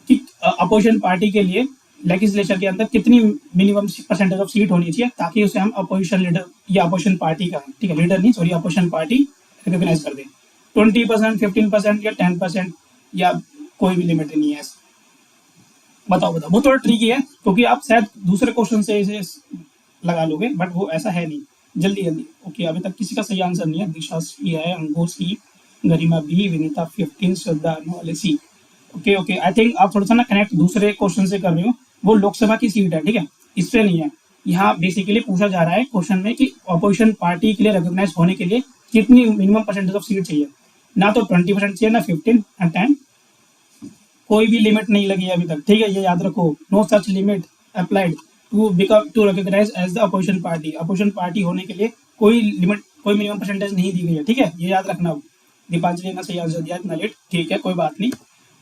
कि अपोजिशन पार्टी के लिए लेजिस्लेचर के अंदर कितनी मिनिमम परसेंटेज ऑफ सीट होनी चाहिए ताकि उसे हम अपोजिशन लीडर या अपोजिशन पार्टी का, ठीक है, लीडर नहीं सॉरी, अपोजिशन पार्टी रिकॉग्नाइज कर दें। 20%, 15% या 10% या कोई भी लिमिट नहीं है। बताओ बताओ, वो थोड़ा ट्रिकी है क्योंकि आप शायद दूसरे क्वेश्चन से इसे लगा लोगे, बट वो ऐसा है नहीं। जल्दी जल्दी, ओके, अभी तक किसी का सही आंसर नहीं है। दिशा सी है, अंकुर सी, गरिमा बी, विनीता 15, श्रद्धा वाले सी। ओके ओके, आई थिंक आप थोड़ा सा ना कनेक्ट दूसरे क्वेश्चन से कर रहे हो, वो लोकसभा की सीट है, ठीक है, इससे नहीं है। यहाँ बेसिकली पूछा जा रहा है क्वेश्चन में कि अपोजिशन पार्टी के लिए रिकॉग्नाइज होने के लिए कितनी मिनिमम परसेंटेज ऑफ सीट चाहिए, ना तो 20% चाहिए, ना 15 ना 10, कोई भी लिमिट नहीं लगी है अभी तक, ठीक है, ये याद रखो। No such limit applied to become to recognise as the opposition party. Opposition party होने के लिए कोई लिमिट, कोई मिनिमम परसेंटेज नहीं दी गई है, ठीक है, ये याद रखना। दीपांजलि ने सही आंसर दिया, इतना लेट, ठीक है, कोई बात नहीं,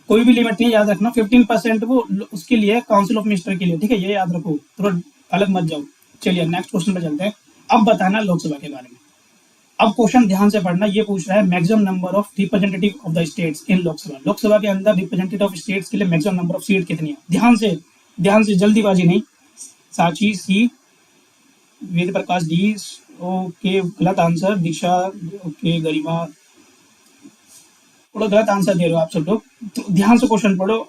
कोई भी लिमिट नहीं, याद रखना। 15% वो उसके लिए काउंसिल ऑफ मिनिस्टर के लिए, ठीक है, ये याद रखो, थोड़ा अलग मत जाओ। चलिए नेक्स्ट क्वेश्चन पे चलते हैं। अब बताना लोकसभा के बारे में। अब क्वेश्चन ध्यान से पढ़ना, ये पूछ रहा है maximum number of representative of the states in Lok Sabha. Lok Sabha के अंदर रिप्रेजेंटेटिव ऑफ स्टेट्स के लिए मैक्सिमम नंबर ऑफ सीट कितनी है? ध्यान से, जल्दीबाजी नहीं। साची सी, वेद प्रकाश डी, ओके गलत आंसर। दिशा, ओके, गरिमा, थोड़ा गलत आंसर दे रहे हो आप सब लोग, तो ध्यान से क्वेश्चन पढ़ो।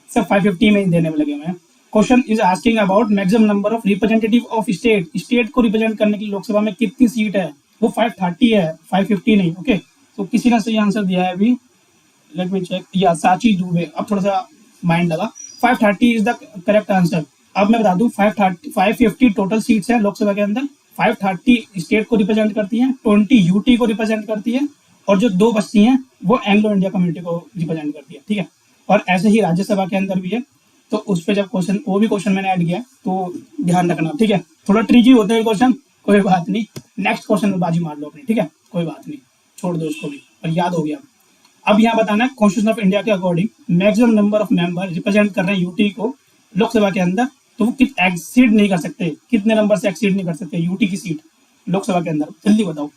सब 550 में ही देने में लगे हुए हैं। Question is asking about maximum number of representative of state. State को रिप्रेजेंट करने के लिए लोकसभा में कितनी सीट है? वो 530 है, 550 नहीं, ओके। तो किसी ने सही आंसर दिया है अभी, लेट मी चेक, या साची दुबे, अब थोड़ा सा माइंड लगा, 530 इज द करेक्ट आंसर। अब मैं बता दूं, 550 टोटल सीट्स है लोकसभा के अंदर, 530 स्टेट को रिप्रेजेंट करती है, 20 यूटी को रिप्रेजेंट करती है, और जो 2 बचती हैं वो एंग्लो इंडिया कम्युनिटी को रिप्रेजेंट करती है, ठीक है। और ऐसे ही राज्यसभा के अंदर भी है, तो उस पर जब क्वेश्चन, वो भी क्वेश्चन मैंने ऐड किया, तो ध्यान रखना, ठीक है। थोड़ा ट्रिकी होते हैं क्वेश्चन, कोई बात नहीं, नेक्स्ट क्वेश्चन में बाजी मार लो अपनी, ठीक है, कोई बात नहीं, छोड़ दो उसको भी, पर याद हो गया। अब यहाँ बताना है कॉन्स्टिट्यूशन ऑफ इंडिया के according maximum number of member represent कर रहे हैं यूटी को लोकसभा के अंदर, तो वो एक्सीड नहीं कर सकते, कितने नंबर से एक्सीड नहीं कर सकते यूटी की सीट लोकसभा के अंदर, जल्दी बताओ।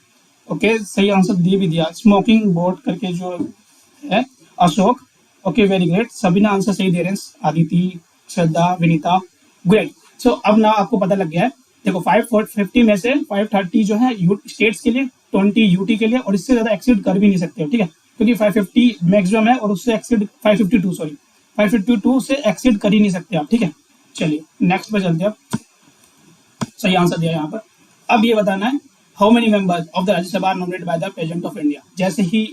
ओके, सही आंसर दे भी दिया, स्मोकिंग बोर्ड करके जो है, अशोक, ओके वेरी ग्रेट, सभी ने आंसर सही दे रहे हैं, आदिति, श्रद्धा, विनीता, ग्रेट। सो अब ना आपको पता लग गया है, देखो 550 में से 530 जो है स्टेट्स के लिए, 20 यूटी के लिए, और इससे ज्यादा एक्सीड कर भी नहीं सकते हो, ठीक है, क्योंकि 550 मैक्सिमम है और उससे एक्सीड 552 से एक्सीड कर ही नहीं सकते आप, ठीक है। चलिए नेक्स्ट पे चलते हैं, सही आंसर दिया यहाँ पर। अब ये बताना है how many members of the Rajya Sabha nominated by the president of India. जैसे ही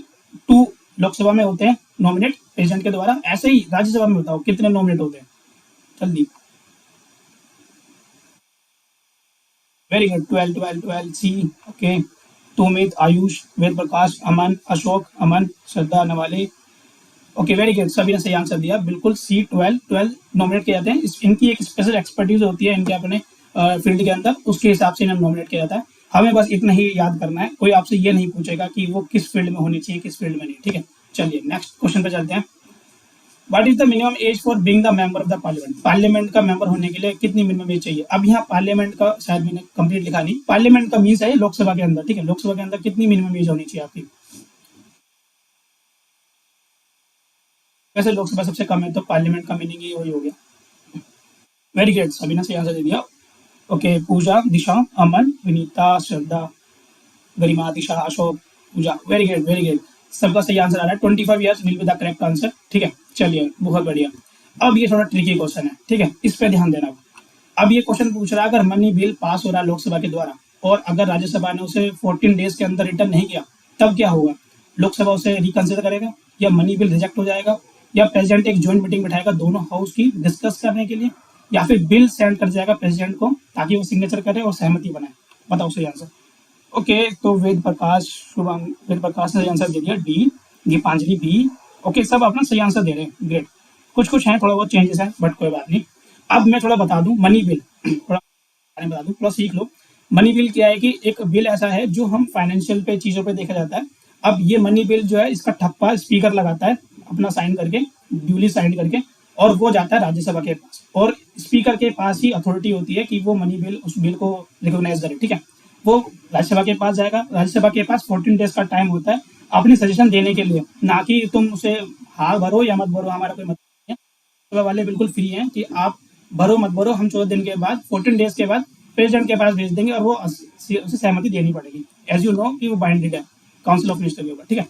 2 लोकसभा में होते हैं नॉमिनेट प्रेसिडेंट के द्वारा, ऐसे ही राज्यसभा में बताओ कितने नॉमिनेट होते हैं, जल्दी। वेरी गुड, 12 सी, ओके, तुमित, आयुष, वेद प्रकाश, अमन, अशोक, अमन, श्रद्धा, नवाले, ओके वेरी गुड, सभी ने सही आंसर दिया, बिल्कुल सी, 12 नॉमिनेट किए जाते हैं। इनकी एक स्पेशल एक्सपर्टीज होती है इनके अपने फील्ड के अंदर, उसके हिसाब से इन्हें नॉमिनेट किया जाता है। हमें बस इतना ही याद करना है, कोई आपसे ये नहीं पूछेगा कि वो किस फील्ड में होनी चाहिए, किस फील्ड में नहीं, ठीक है। चलिए नेक्स्ट क्वेश्चन पे चलते हैं। What is the minimum age for being the member of the parliament? Parliament का मेंबर होने के लिए कितनी मिनिमम एज चाहिए? अब यहाँ पार्लियामेंट का शायद मैंने कंप्लीट लिखा नहीं, पार्लियामेंट का मीन्स है लोकसभा के अंदर, ठीक है। लोकसभा के अंदर कितनी मिनिमम एज होनी चाहिए आपकी? वैसे लोकसभा सबसे कम है, तो पार्लियामेंट का मीनिंग ही वही हो गया। वेरी गुड, सभी ने सही आंसर दे दिया। ओके, पूजा, दिशा, अमन, विनीता, श्रद्धा, गरिमा, दिशा, अशोक, पूजा, वेरी गुड वेरी गुड। सबका सही आंसर आ रहा है। 25 years will be the correct answer, ठीक है। चलिए बहुत बढ़िया। अब ये थोड़ा ट्रिकी क्वेश्चन है, ठीक है, इस पे ध्यान देना। अब ये क्वेश्चन पूछ रहा है, अगर मनी बिल पास हो रहा है लोकसभा के द्वारा और अगर राज्यसभा ने उसे 14 डेज के अंदर रिटर्न नहीं किया, तब क्या होगा? लोकसभा उसे रिकंसिडर करेगा, या मनी बिल रिजेक्ट हो जाएगा, या प्रेसिडेंट एक ज्वाइंट मीटिंग बिठाएगा दोनों हाउस की डिस्कस करने के लिए, या फिर बिल सेंड कर जाएगा प्रेसिडेंट को ताकि वो सिग्नेचर करे और सहमति बनाए? बताओ सही आंसर। ओके, तो वेद प्रकाश ने सही आंसर दे दिया डी। दीपांजलि बी। ओके, सब अपना सही आंसर दे रहे हैं, ग्रेट। कुछ कुछ हैं, थोड़ा बहुत चेंजेस है, बट कोई बात नहीं। अब मैं थोड़ा बता दूं मनी बिल, थोड़ा बता दूं, थोड़ा सीख लो। मनी बिल क्या है कि एक बिल ऐसा है जो हम फाइनेंशियल पे चीजों पे देखा जाता है। अब ये मनी बिल जो है, इसका ठप्पा स्पीकर लगाता है अपना साइन करके, ड्यूली साइन करके, और वो जाता है राज्यसभा के पास, और स्पीकर के पास ही अथॉरिटी होती है कि वो मनी बिल, उस बिल को रिकॉग्नाइज करे, ठीक है। वो राज्यसभा के पास जाएगा, राज्यसभा के पास 14 डेज का टाइम होता है अपनी सजेशन देने के लिए, ना कि तुम उसे हाँ भरो या मत भरो, हमारा कोई मतलब नहीं है। राज्यसभा वाले बिल्कुल फ्री हैं कि आप भरो मत भरो, हम 14 दिन के बाद, 14 डेज के बाद प्रेसिडेंट के पास भेज देंगे और वो उसे सहमति देनी पड़ेगी। एज यू नो कि वो बाइंडेड है काउंसिल ऑफ मिनिस्टर के ऊपर, ठीक है।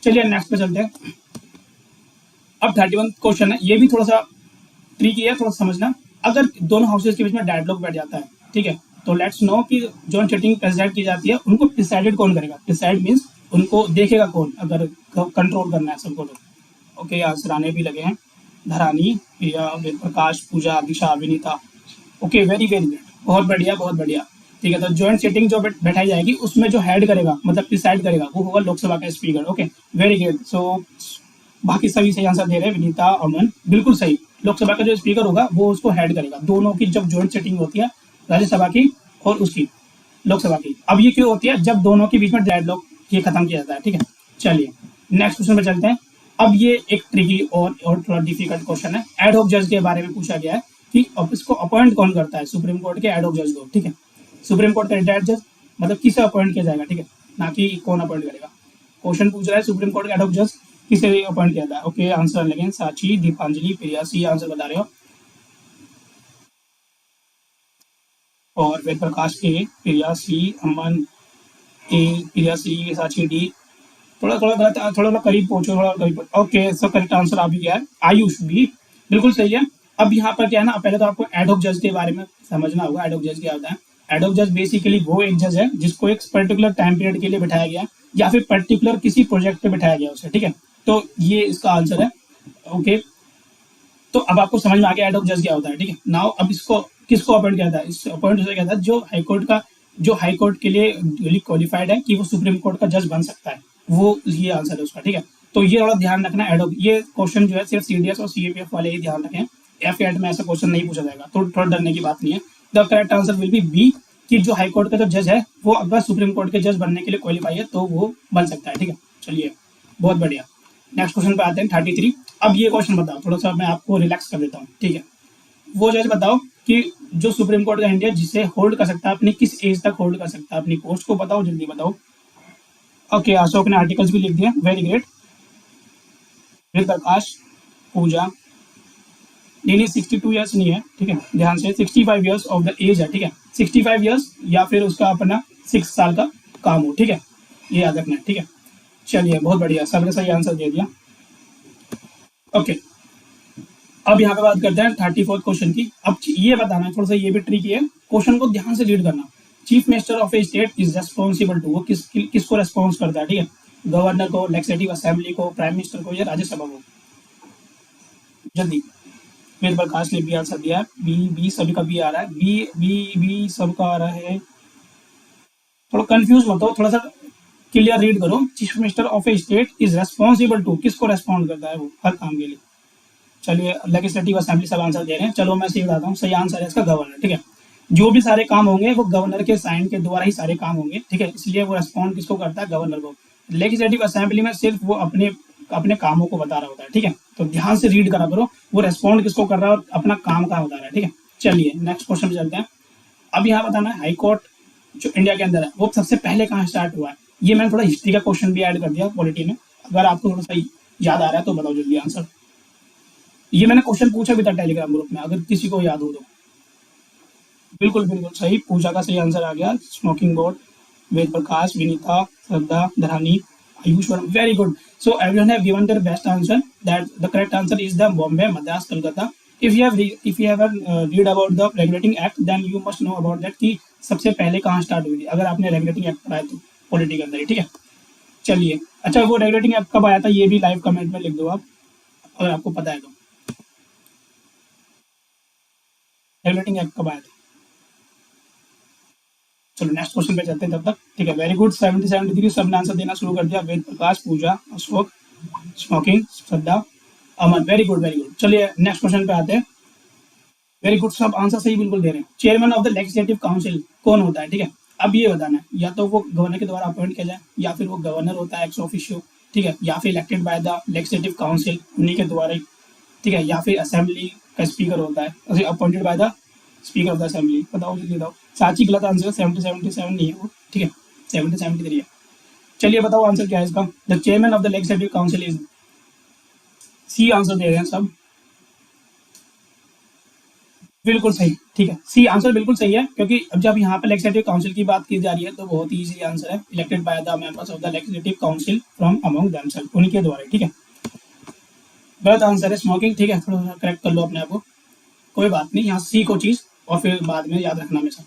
चलिए नेक्स्ट पे चलते हैं। अब 31 क्वेश्चन है, ये भी थोड़ा सा ट्रिकी है, थोड़ा समझना। अगर दोनों हाउसेज के बीच में डेडलॉक बैठ जाता है, ठीक है, तो लेट्स नो कि जो सिटिंग प्रेसिडेंट की जाती है, उनको डिसाइडेड कौन करेगा? डिसाइड मींस उनको देखेगा कौन, अगर कंट्रोल करना है सबको तो। ओके, आंसर आने भी लगे हैं। Dharani, Priya, Ved Prakash, Pooja, Disha, Vinita. Okay, very very good, बहुत बढ़िया बहुत बढ़िया, ठीक है। तो ज्वाइंट सिटिंग जो बैठाई जाएगी, उसमें जो हेड करेगा, मतलब डिसाइड करेगा, वो होगा लोकसभा का speaker. Okay, very good. So बाकी सभी सही आंसर दे रहे हैं, विनीता, अमन, बिल्कुल सही। लोकसभा का जो स्पीकर होगा वो उसको हेड करेगा, दोनों की जब ज्वाइंट सिटिंग होती है, राज्यसभा की और उसकी लोकसभा की। अब ये क्यों होती है? जब दोनों के बीच में डेडलॉक ये खत्म किया जाता है, ठीक है। चलिए नेक्स्ट क्वेश्चन पे चलते हैं। अब ये एक ट्रिकी और थोड़ा डिफिकल्ट क्वेश्चन है। एड हॉक जज के बारे में पूछा गया है कि इसको अपॉइंट कौन करता है, सुप्रीम कोर्ट के एड हॉक जज को, ठीक है। सुप्रीम कोर्ट का रिटायर्ड जज, मतलब किसे अपॉइंट किया जाएगा, ठीक है, ना कि कौन अपॉइंट करेगा। क्वेश्चन पूछ रहा है सुप्रीम कोर्ट का एड हॉक जज किसे अपॉइंट किया था। ओके, आंसर लेकिन साची, दीपांजलि, प्रियासी, आंसर बता रहे हो। और वेद प्रकाश ए, प्रियासी, अमन ए, प्रियासी, साची डी। थोड़ा थोड़ा गलत, थोड़ा करीब पहुंचो, थोड़ा करीब पहुंचो। ओके, सब करेक्ट आंसर आ भी गया है। आयुष बी, बिल्कुल सही है। अब यहाँ पर क्या है ना, पहले तो आपको एड हॉक जज के बारे में समझना होगा। एड हॉक जज क्या होता है? एड हॉक जज बेसिकली वो एक जज है जिसको एक पर्टिकुलर टाइम पीरियड के लिए बिठाया गया, या फिर पर्टिकुलर किसी प्रोजेक्ट पे बिठाया गया उसे, ठीक है। तो ये इसका आंसर है। ओके, तो अब आपको समझ में आ गया एड हॉक जज क्या होता है, ठीक है। नाउ अब इसको किसको अपॉइंट किया था? इस अपॉइंट किया था जो हाईकोर्ट के लिए ड्यूली क्वालिफाइड है कि वो सुप्रीम कोर्ट का जज बन सकता है, वो ये आंसर है उसका, ठीक है। तो ये थोड़ा ध्यान रखना। एड हॉक ये क्वेश्चन जो है सिर्फ सीडीएस और सीएपीएफ वाले ही ध्यान रखें, एफ में ऐसा क्वेश्चन नहीं पूछा जाएगा, तो थोड़ा डरने की बात नहीं है। The correct answer will be B, कि जो हाईकोर्ट का जो जज है वो अगर सुप्रीम कोर्ट के जज बनने के लिए क्वालिफाई है तो वो बन सकता है, ठीक है। चलिए बहुत बढ़िया। नेक्स्ट क्वेश्चन पे आते हैं 33। अब ये क्वेश्चन बताओ, थोड़ा सा मैं आपको रिलैक्स कर देता हूँ, ठीक है। वो जज बताओ कि जो सुप्रीम कोर्ट का इंडिया जिसे होल्ड कर सकता है, अपनी किस एज तक होल्ड कर सकता है अपनी पोस्ट को, बताओ जल्दी बताओ। ओके, अशोक ने आर्टिकल्स भी लिख दिया, वेरी ग्रेट। वेद प्रकाश, पूजा, नहीं 62 ईयर्स नहीं है, ठीक है, ध्यान से 65 ईयर्स ऑफ द एज है, ठीक है। 65 ईयर्स या फिर उसका अपना 6 साल का काम हो, ठीक है, ये याद रखना है, ठीक है। चलिए बहुत बढ़िया, सबने सही आंसर दे दिया। ओके, अब यहाँ पे बात करते हैं 34th क्वेश्चन की। अब ये बताना है, थोड़ा सा ये भी ट्रिकी है, क्वेश्चन को ध्यान से रीड करना। Chief minister of a state is responsible to, वो किसको रेस्पॉन्स करता है, ठीक है। गवर्नर को, लेजिस्लेटिव असेंबली को, प्राइम मिनिस्टर को, या राज्यसभा को? जल्दी। वेद प्रकाश ने बी आंसर दिया, बी सभी का बी आ रहा है, बी सबका आ रहा है। थोड़ा कंफ्यूज मत हो, थोड़ा सा क्लियर रीड करो। Chief minister of a state is responsible to, किसको रेस्पॉन्ड करता है वो हर काम के लिए? चलिए लेजिस्लेटिव असेंबली सब आंसर दे रहे हैं, चलो मैं सही बताता हूँ। सही आंसर है इसका गवर्नर, ठीक है। जो भी सारे काम होंगे वो गवर्नर के साइन के द्वारा ही सारे काम होंगे, ठीक है, इसलिए वो रेस्पॉन्ड किसको करता है, गवर्नर को। लेजिस्लेटिव असेंबली में सिर्फ वो अपने अपने कामों को बता रहा होता है, ठीक है, तो ध्यान से रीड करा करो, वो रेस्पॉन्ड किसको कर रहा है और अपना काम कहाँ बता रहा है, ठीक है। चलिए नेक्स्ट क्वेश्चन में चलते हैं। अब यहाँ बताना है हाई कोर्ट जो इंडिया के अंदर है वो सबसे पहले कहाँ स्टार्ट हुआ है। ये मैंने थोड़ा हिस्ट्री का क्वेश्चन भी ऐड कर दिया पॉलिटी में, अगर आपको थोड़ा सा याद आ रहा है तो बताओ जल्दी आंसर। ये मैंने क्वेश्चन पूछा भी था टेलीग्राम ग्रुप में, अगर किसी को याद हो तो। बिल्कुल बिल्कुल सही, पूजा का सही आंसर आ गया, स्मोकिंग बोर्ड, वेद प्रकाश, विनीता, श्रद्धा, धरानी, Ayush Verma, very good. So everyone have given their best answer. That the correct answer is the Bombay, Madras, Kolkata. If you have read about the regulating act, then you must know about that कि सबसे पहले कहाँ start हुई थी, अगर आपने regulating act पढ़ा है तो पॉलिटी के अंदर ही, ठीक है। चलिए अच्छा, वो regulating act कब आया था ये भी लाइव कमेंट में लिख दो आप, अगर आपको पता है तो। regulating act कब आया था। चलो नेक्स्ट क्वेश्चन पे चलते हैं तब तक, ठीक है। वेरी गुड, 70-73 सबने आंसर देना शुरू कर दिया। वेद प्रकाश, पूजा, अशोक, स्मोकिंग, श्रद्धा, अमन, वेरी गुड वेरी गुड। चलिए नेक्स्ट क्वेश्चन पे आते हैं। वेरी गुड, सब आंसर सही बिल्कुल दे रहे हैं। Chairman of the legislative council कौन होता है, ठीक है। अब ये बताना है या तो वो गवर्नर के द्वारा अपॉइंट किया जाए, या फिर वो गवर्नर होता है एक्स ऑफिशियो, ठीक है, या फिर elected by the legislative council उन्हीं के द्वारा ही, ठीक है, या फिर असेंबली का स्पीकर होता है appointed by the speaker of the assembly. बताओ जल्दी बताओ। साची गलत आंसर, 70-77 नहीं है वो, ठीक है, 70-73 है। चलिए बताओ आंसर क्या है इसका। The chairman of the legislative council is, C answer दे रहे हैं सब, बिल्कुल सही, ठीक है, सी आंसर बिल्कुल सही है, क्योंकि अब जब यहाँ पे लेजिस्लेटिव काउंसिल की बात की जा रही है तो बहुत ही इजी आंसर है, elected by the members of the legislative council from among themselves, उन्हीं के द्वारा, ठीक है। गलत आंसर है स्मोकिंग, ठीक है, थोड़ा सा करेक्ट कर लो अपने आप को, कोई बात नहीं, यहाँ सी को चीज और फिर बाद में याद रखना हमेशा।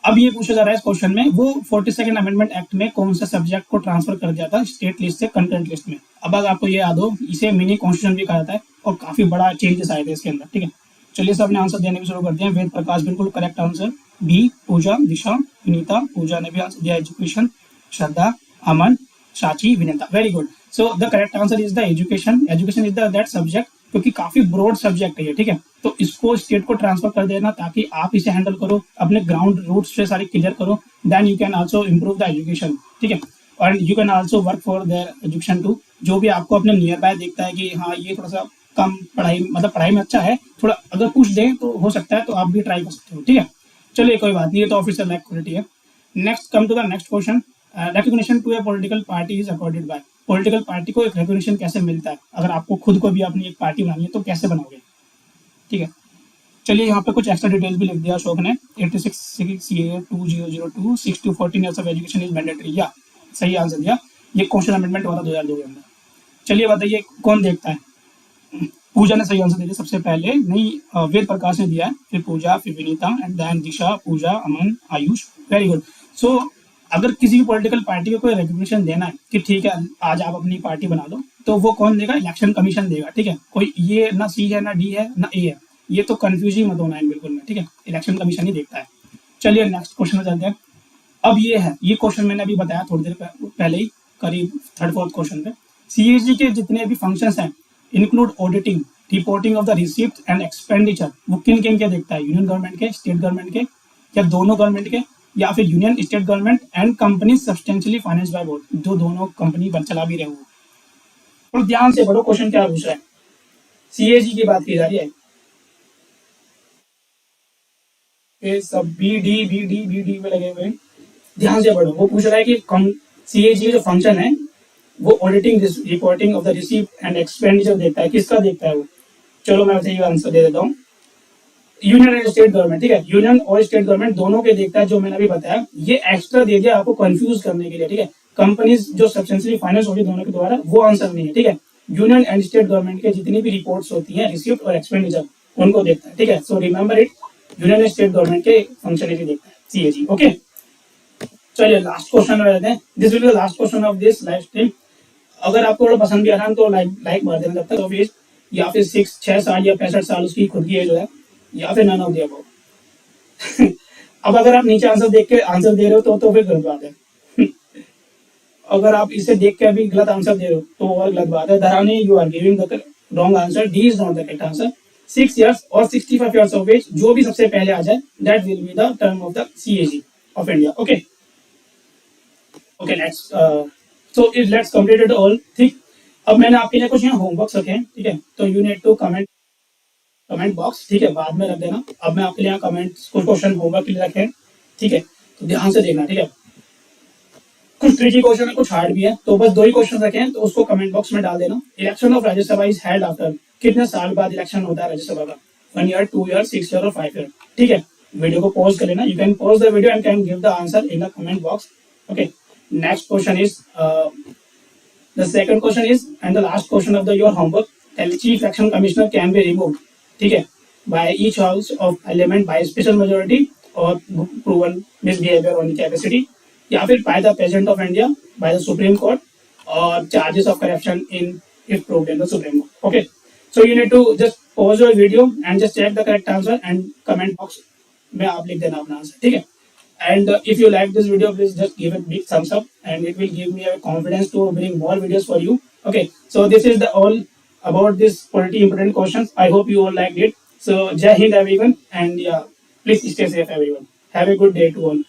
अब ये पूछा जा रहा है इस क्वेश्चन में, वो 42nd अमेंडमेंट एक्ट में कौन सा सब्जेक्ट को ट्रांसफर कर दिया था स्टेट लिस्ट से कंटेंट लिस्ट में। अब अगर आपको ये याद हो, इसे मिनी कॉन्स्टिट्यूशन भी कहा जाता है और काफी बड़ा चेंजेस आए थे इसके अंदर, ठीक है। चलिए सबने आंसर देने भी शुरू कर दिया। वेद प्रकाश बिल्कुल करेक्ट आंसर, बी, पूजा, दिशा, विनीता, पूजा ने भी आंसर दिया एजुकेशन, श्रद्धा, अमन, साची, Vinita, very good. So the correct answer is the education. Education is the that subject, क्योंकि काफी ब्रॉड सब्जेक्ट है ये, ठीक है, तो इसको स्टेट को ट्रांसफर कर देना ताकि आप इसे हैंडल करो, अपने ग्राउंड रूट्स से सारे क्लियर करो, then you can also improve the education, ठीक है, और you can also work for their education too. जो भी आपको अपने नियर बाय देखता है कि हाँ ये थोड़ा सा कम पढ़ाई, मतलब पढ़ाई में अच्छा है, थोड़ा अगर पुश दें तो हो सकता है, तो आप भी ट्राई कर सकते हो, ठीक है। चलिए कोई बात नहीं, ये तो ऑफिशियल क्वालिटी है। Next come to the next question. Recognition to a political party is accorded by, political party को एक रिकॉग्निशन कैसे मिलता है, अगर आपको खुद को भी अपनी एक पार्टी बनानी है तो कैसे बनाओगे, ठीक है। चलिए यहाँ पे कुछ एक्स्ट्रा डिटेल्स भी लिख दिया अशोक ने। 86 CA 2002 6 to 14 years of education is mandatory, या सही आंसर दिया, ये क्वेश्चन अमेंडमेंट हुआ था 2002 के अंदर। चलिए बताइए कौन देखता है। पूजा ने सही आंसर दिया सबसे पहले, नहीं वेद प्रकाश ने दिया है, फिर पूजा, फिर Vinita, and then Disha, Pooja, Aman, Ayush, very good. So अगर किसी भी पॉलिटिकल पार्टी को कोई रिकॉग्निशन देना है कि ठीक है आज आप अपनी पार्टी बना दो, तो वो कौन देगा, इलेक्शन कमीशन देगा, ठीक है। कोई ये ना सी है ना डी है ना ए है, ये तो कंफ्यूज ही मत होना है बिल्कुल में, ठीक है, इलेक्शन कमीशन ही देखता है। चलिए नेक्स्ट क्वेश्चन में चलते हैं। अब ये क्वेश्चन मैंने अभी बताया थोड़ी देर पहले ही, करीब 3rd-4th क्वेश्चन पे। सीएजी के जितने भी फंक्शंस हैं include auditing, reporting of the receipt and expenditure, वो किन किन के देखता है, यूनियन गवर्नमेंट के, स्टेट गवर्नमेंट के, या दोनों गवर्नमेंट के, या फिर union state government and company substantially finance by both, जो दोनों कंपनी चला भी रहे हो। और ध्यान से पढ़ो क्वेश्चन क्या पूछ रहा है, सीएजी की बात की जा रही है, सब बी डी में लगे हुए, ध्यान से पढ़ो। वो पूछ रहा है कि सीएजी जो फंक्शन है वो auditing, reporting of the receipt and expenditure देखता है, किसका देखता है वो। चलो मैं ये आंसर दे देता हूँ, यूनियन एंड स्टेट गवर्नमेंट, ठीक है, यूनियन और स्टेट गवर्नमेंट दोनों के देखता है, जो मैंने अभी बताया, ये एक्स्ट्रा दे दिया आपको कंफ्यूज करने के लिए, ठीक है। कंपनीज जो सब्सटेंशियली फाइनेंस होगी दोनों के द्वारा, वो आंसर नहीं है, ठीक है। यूनियन एंड स्टेट गवर्नमेंट के जितनी भी रिपोर्ट्स होती हैं, रिसीप्ट और एक्सपेंडिचर, उनको देखता है, ठीक है। So remember it, union and state government के फंक्शनलिटी देखता है सीएजी, ओके। चलिए लास्ट क्वेश्चन में रहते हैं, this will be the last question of this live stream. अगर आपको थोड़ा पसंद भी आ रहा है तो लाइक मार देना, जब तक ऑफिस या फिर 6 साल या 65 साल उसकी खुद की एज है, या फिर नन ऑफ द अबव। अब अगर आप नीचे आंसर देख के आंसर दे रहे हो तो फिर गलत बात है। अगर आप इसे देख के अभी गलत आंसर दे रहे हो तो और गलत बात है। Dharani, you are giving the wrong answer, D is not the correct answer. 6 years or 65 years of age, जो भी सबसे पहले आ जाए, that will be the term of the CAG of India. Okay. Okay, let's complete it all. ठीक, अब मैंने आपके लिए कुछ यहाँ होमवर्क रखे हैं, ठीक है, तो you need to comment box, ठीक है, बाद में रख देना। अब मैं आपके लिए यहाँ कमेंट्स कुछ क्वेश्चन होमवर्क के लिए रखे हैं, ठीक है, तो ध्यान से देखना, ठीक है। कुछ ट्रिकी क्वेश्चन है, कुछ हार्ड भी है, तो बस 2 ही क्वेश्चन रखे हैं, तो उसको कमेंट बॉक्स में डाल देना। Election of Rajya Sabha is held after, कितने साल बाद इलेक्शन होता है राज्यसभा का? 1 ईयर, 2 ईयर, 6 ईयर और 5 ईयर, ठीक है। वीडियो को पॉज कर लेना, you can pause the video and can give the answer in the comment box. Okay, next question is the second question is and the last question of the your homework, the chief election commissioner can be removed, ठीक है, by each house of parliament by special majority or proven misbehavior on capacity, या फिर by the president of India, by the Supreme Court, or charges of corruption in if proved in the Supreme Court. Okay, so you need to just pause your video and just check the correct answer and comment box में आप लिख देना अपना answer, ठीक है। And if you like this video, please just give a big thumbs up, and it will give me a confidence to bring more videos for you. Okay, so this is the all about this pretty important questions. I hope you all liked it. So Jai Hind everyone, and yeah, please stay safe everyone. Have a good day to all.